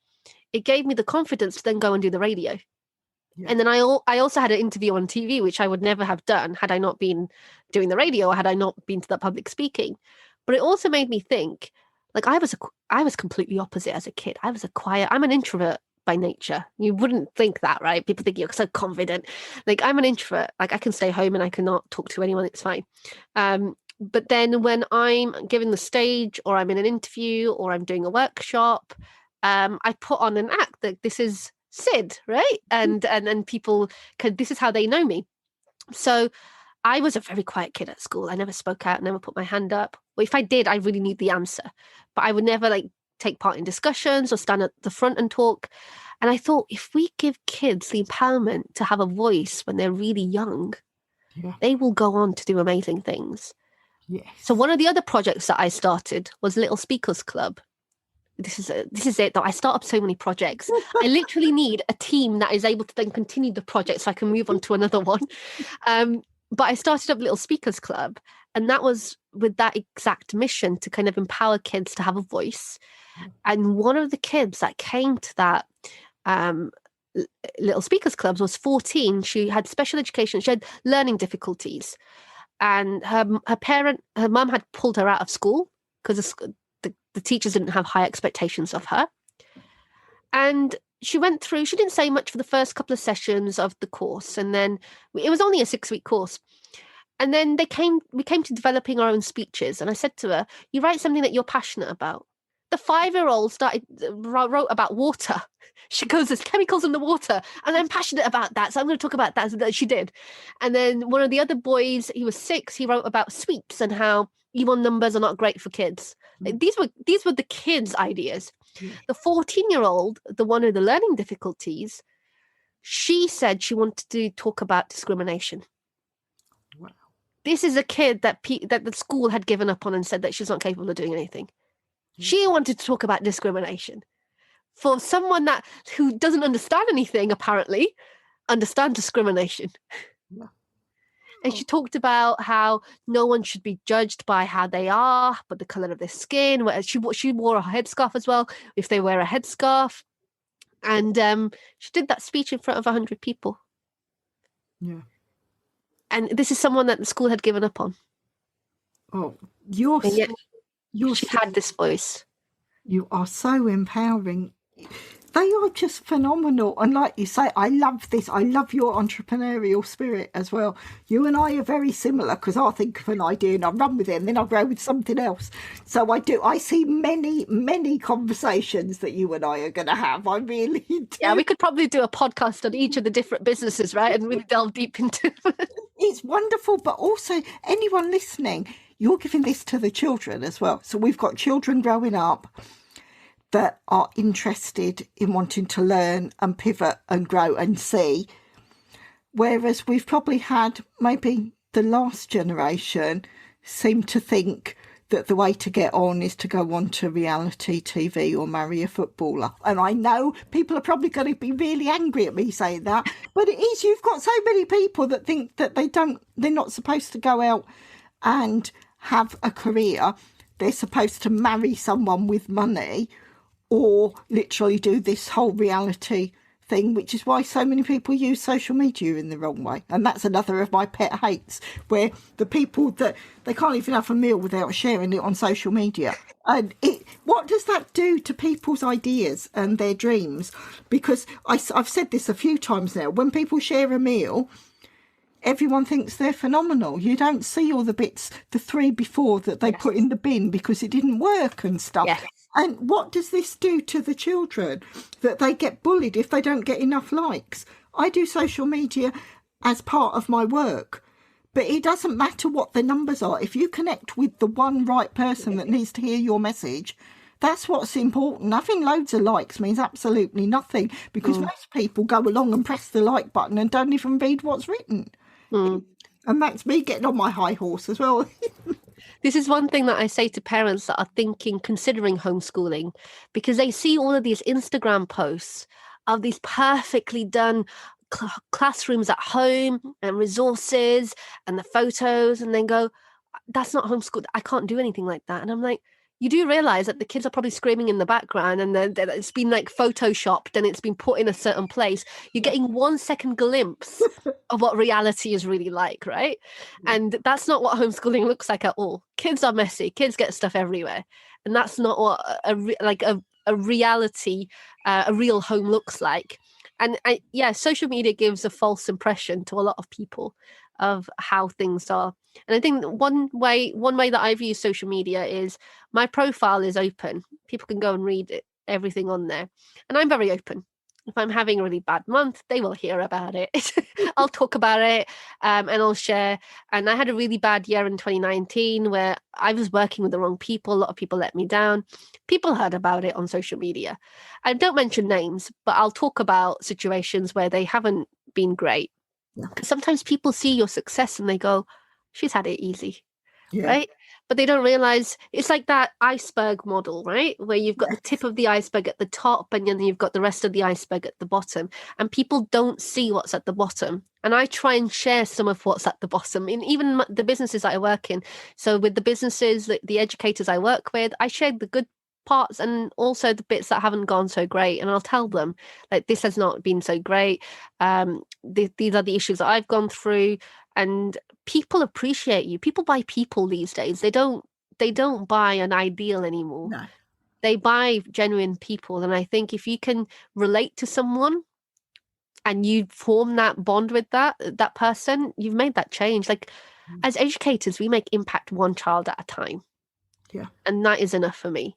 it gave me the confidence to then go and do the radio. And then I also had an interview on TV, which I would never have done had I not been doing the radio, or had I not been to that public speaking. But it also made me think, like I was completely opposite as a kid. I was I'm an introvert by nature. You wouldn't think that, right? People think you're so confident. Like I'm an introvert. Like I can stay home and I cannot talk to anyone. It's fine. But then when I'm given the stage, or I'm in an interview, or I'm doing a workshop, I put on an act that this is Sid, right? And people this is how they know me. So I was a very quiet kid at school. I never spoke out, never put my hand up. Well, if I did, I really need the answer. But I would never like take part in discussions or stand at the front and talk. And I thought, if we give kids the empowerment to have a voice when they're really young, they will go on to do amazing things. So one of the other projects that I started was Little Speakers Club. This is it though. I start up so many projects. I literally need a team that is able to then continue the project so I can move on to another one. But I started up Little Speakers Club, and that was with that exact mission to kind of empower kids to have a voice. And one of the kids that came to that Little Speakers Club was 14. She had special education. She had learning difficulties. and her mum had pulled her out of school because the teachers didn't have high expectations of her. And she didn't say much for the first couple of sessions of the course. And then it was only a 6-week course. And then we came to developing our own speeches. And I said to her, you write something that you're passionate about. The 5-year-old wrote about water. She goes, there's chemicals in the water, and I'm passionate about that. So I'm going to talk about that. So she did. And then one of the other boys, he was 6, he wrote about sweeps and how even numbers are not great for kids. Like, these were the kids' ideas. The 14-year-old, the one with the learning difficulties, she said she wanted to talk about discrimination. Wow. This is a kid that the school had given up on and said that she's not capable of doing anything. She wanted to talk about discrimination. For someone who doesn't understand anything, apparently, understand discrimination. Yeah. And she talked about how no one should be judged by how they are, but the colour of their skin. She wore a headscarf as well, if they wear a headscarf. And she did that speech in front of 100 people. Yeah. And this is someone that the school had given up on. Oh, she had this voice. You are so empowering. They are just phenomenal. And like you say, I love this. I love your entrepreneurial spirit as well. You and I are very similar, because I'll think of an idea and I'll run with it and then I'll go with something else. So I see many, many conversations that you and I are going to have. I really do. Yeah, we could probably do a podcast on each of the different businesses, right? And really delve deep into it. It's wonderful. But also, anyone listening, you're giving this to the children as well. So we've got children growing up that are interested in wanting to learn and pivot and grow and see. Whereas we've probably had maybe the last generation seem to think that the way to get on is to go on to reality TV or marry a footballer. And I know people are probably going to be really angry at me saying that, but it is, you've got so many people that think that they're not supposed to go out and have a career. They're supposed to marry someone with money, or literally do this whole reality thing, which is why so many people use social media in the wrong way. And that's another of my pet hates, where the people that they can't even have a meal without sharing it on social media. And what does that do to people's ideas and their dreams? Because I've said this a few times now, when people share a meal, everyone thinks they're phenomenal. You don't see all the bits, the 3 before that they put in the bin because it didn't work and stuff. Yes. And what does this do to the children? That they get bullied if they don't get enough likes. I do social media as part of my work, but it doesn't matter what the numbers are. If you connect with the one right person that needs to hear your message, that's what's important. Having loads of likes means absolutely nothing, because most people go along and press the like button and don't even read what's written. And that's me getting on my high horse as well. This is one thing that I say to parents that are considering homeschooling, because they see all of these Instagram posts of these perfectly done classrooms at home and resources and the photos, and then go, that's not homeschool. I can't do anything like that. And I'm like, you do realize that the kids are probably screaming in the background, and then it's been like photoshopped and it's been put in a certain place. You're getting 1 second glimpse of what reality is really like, right? And that's not what homeschooling looks like at all. Kids are messy. Kids get stuff everywhere. And that's not what a reality, a real home looks like. And social media gives a false impression to a lot of people of how things are. And I think one way that I've used social media is my profile is open. People can go and read everything on there. And I'm very open. If I'm having a really bad month, they will hear about it. I'll talk about it and I'll share. And I had a really bad year in 2019 where I was working with the wrong people. A lot of people let me down. People heard about it on social media. I don't mention names, but I'll talk about situations where they haven't been great. Yeah. Sometimes people see your success and they go, she's had it easy, right? But they don't realize it's like that iceberg model, right? Where you've got the tip of the iceberg at the top and then you've got the rest of the iceberg at the bottom. And people don't see what's at the bottom. And I try and share some of what's at the bottom in even the businesses that I work in. So with the businesses, the educators I work with, I share the good parts and also the bits that haven't gone so great, and I'll tell them like, this has not been so great, these are the issues that I've gone through, And people appreciate you. People buy people these days. They don't buy an ideal anymore. No. They buy genuine people. And I think if you can relate to someone and you form that bond with that person, you've made that change. Like as educators, we make impact one child at a time. Yeah. And that is enough for me.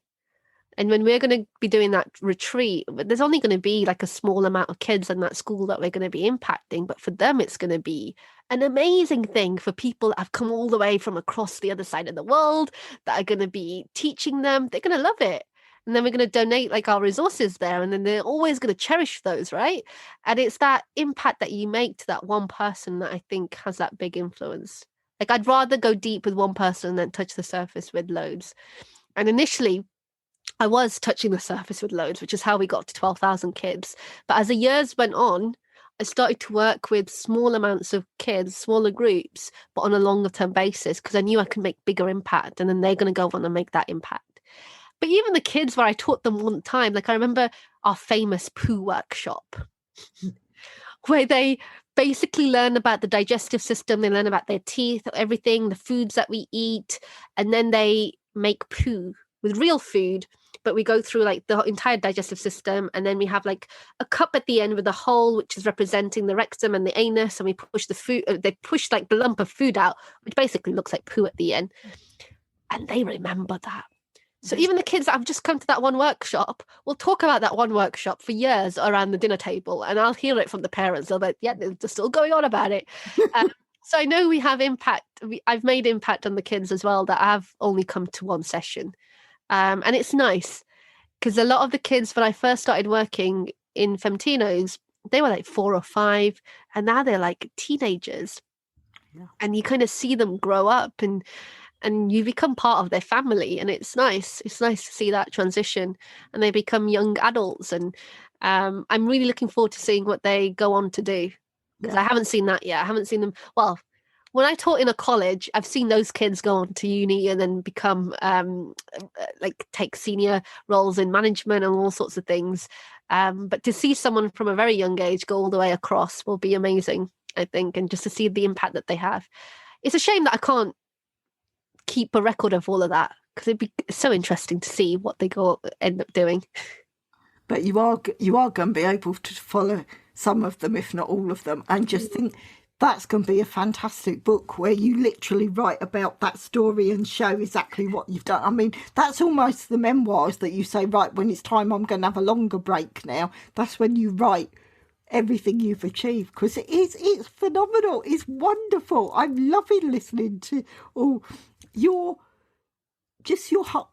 And when we're going to be doing that retreat, there's only going to be like a small amount of kids in that school that we're going to be impacting. But for them, it's going to be an amazing thing for people that have come all the way from across the other side of the world that are going to be teaching them. They're going to love it. And then we're going to donate like our resources there. And then they're always going to cherish those, right? And it's that impact that you make to that one person that I think has that big influence. Like I'd rather go deep with one person than touch the surface with loads. And initially, I was touching the surface with loads, which is how we got to 12,000 kids. But as the years went on, I started to work with small amounts of kids, smaller groups, but on a longer term basis, because I knew I could make bigger impact, and then they're going to go on and make that impact. But even the kids where I taught them one time, like I remember our famous poo workshop, where they basically learn about the digestive system, they learn about their teeth, everything, the foods that we eat, and then they make poo with real food. But we go through like the entire digestive system, and then we have like a cup at the end with a hole, which is representing the rectum and the anus, and we push the food, they push like the lump of food out, which basically looks like poo at the end. And they remember that. So even the kids that have just come to that one workshop will talk about that one workshop for years around the dinner table, and I'll hear it from the parents. They'll be like, yeah, they're still going on about it. So I know we have impact. I've made impact on the kids as well that have only come to one session. And it's nice because a lot of the kids, when I first started working in Femtinos, they were like 4 or 5, and now they're like teenagers. Yeah. And you kind of see them grow up and you become part of their family, and it's nice. It's nice to see that transition, and they become young adults. And I'm really looking forward to seeing what they go on to do, because I haven't seen that yet. I haven't seen them. Well, when I taught in a college, I've seen those kids go on to uni and then become like take senior roles in management and all sorts of things. But to see someone from a very young age go all the way across will be amazing, I think, and just to see the impact that they have. It's a shame that I can't keep a record of all of that, because it'd be so interesting to see what they end up doing. But you are going to be able to follow some of them, if not all of them, and just think that's going to be a fantastic book where you literally write about that story and show exactly what you've done. I mean, that's almost the memoirs that you say, right, when it's time I'm going to have a longer break now, that's when you write everything you've achieved, because it's phenomenal. It's wonderful. I'm loving listening to all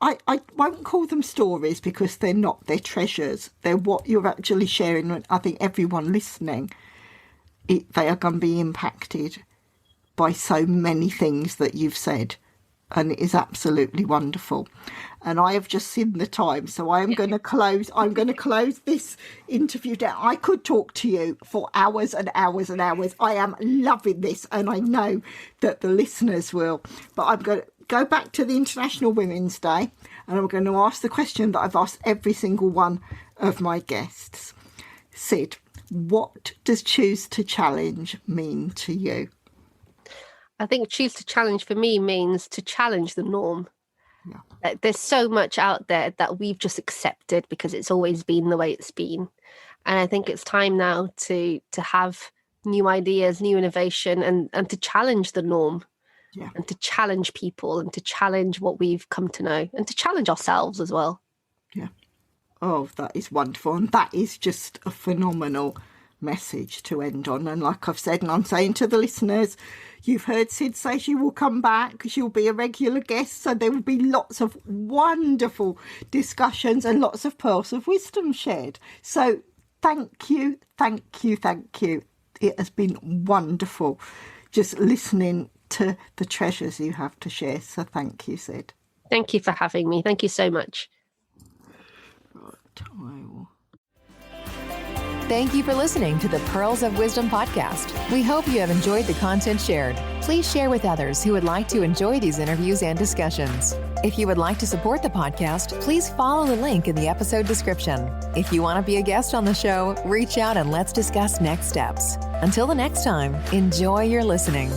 I won't call them stories, because they're not, they're treasures. They're what you're actually sharing. And I think everyone listening, they are going to be impacted by so many things that you've said, and it is absolutely wonderful. And I have just seen the time, so I am going to close. I'm going to close this interview down. I could talk to you for hours and hours and hours. I am loving this, and I know that the listeners will. But I'm going to go back to the International Women's Day, and I'm going to ask the question that I've asked every single one of my guests. Sid, what does choose to challenge mean to you? I think choose to challenge for me means to challenge the norm. Yeah. Like, there's so much out there that we've just accepted because it's always been the way it's been. And I think it's time now to have new ideas, new innovation, and to challenge the norm. Yeah. And to challenge people, and to challenge what we've come to know, and to challenge ourselves as well. Yeah. Oh, that is wonderful. And that is just a phenomenal message to end on. And like I've said, and I'm saying to the listeners, you've heard Sid say she will come back. She'll be a regular guest. So there will be lots of wonderful discussions and lots of pearls of wisdom shared. So thank you, thank you, thank you. It has been wonderful just listening to the treasures you have to share. So thank you, Sid. Thank you for having me. Thank you so much. Thank you for listening to the Pearls of Wisdom podcast. We hope you have enjoyed the content shared. Please share with others who would like to enjoy these interviews and discussions. If you would like to support the podcast, please follow the link in the episode description. If you want to be a guest on the show, reach out and let's discuss next steps. Until the next time, enjoy your listening.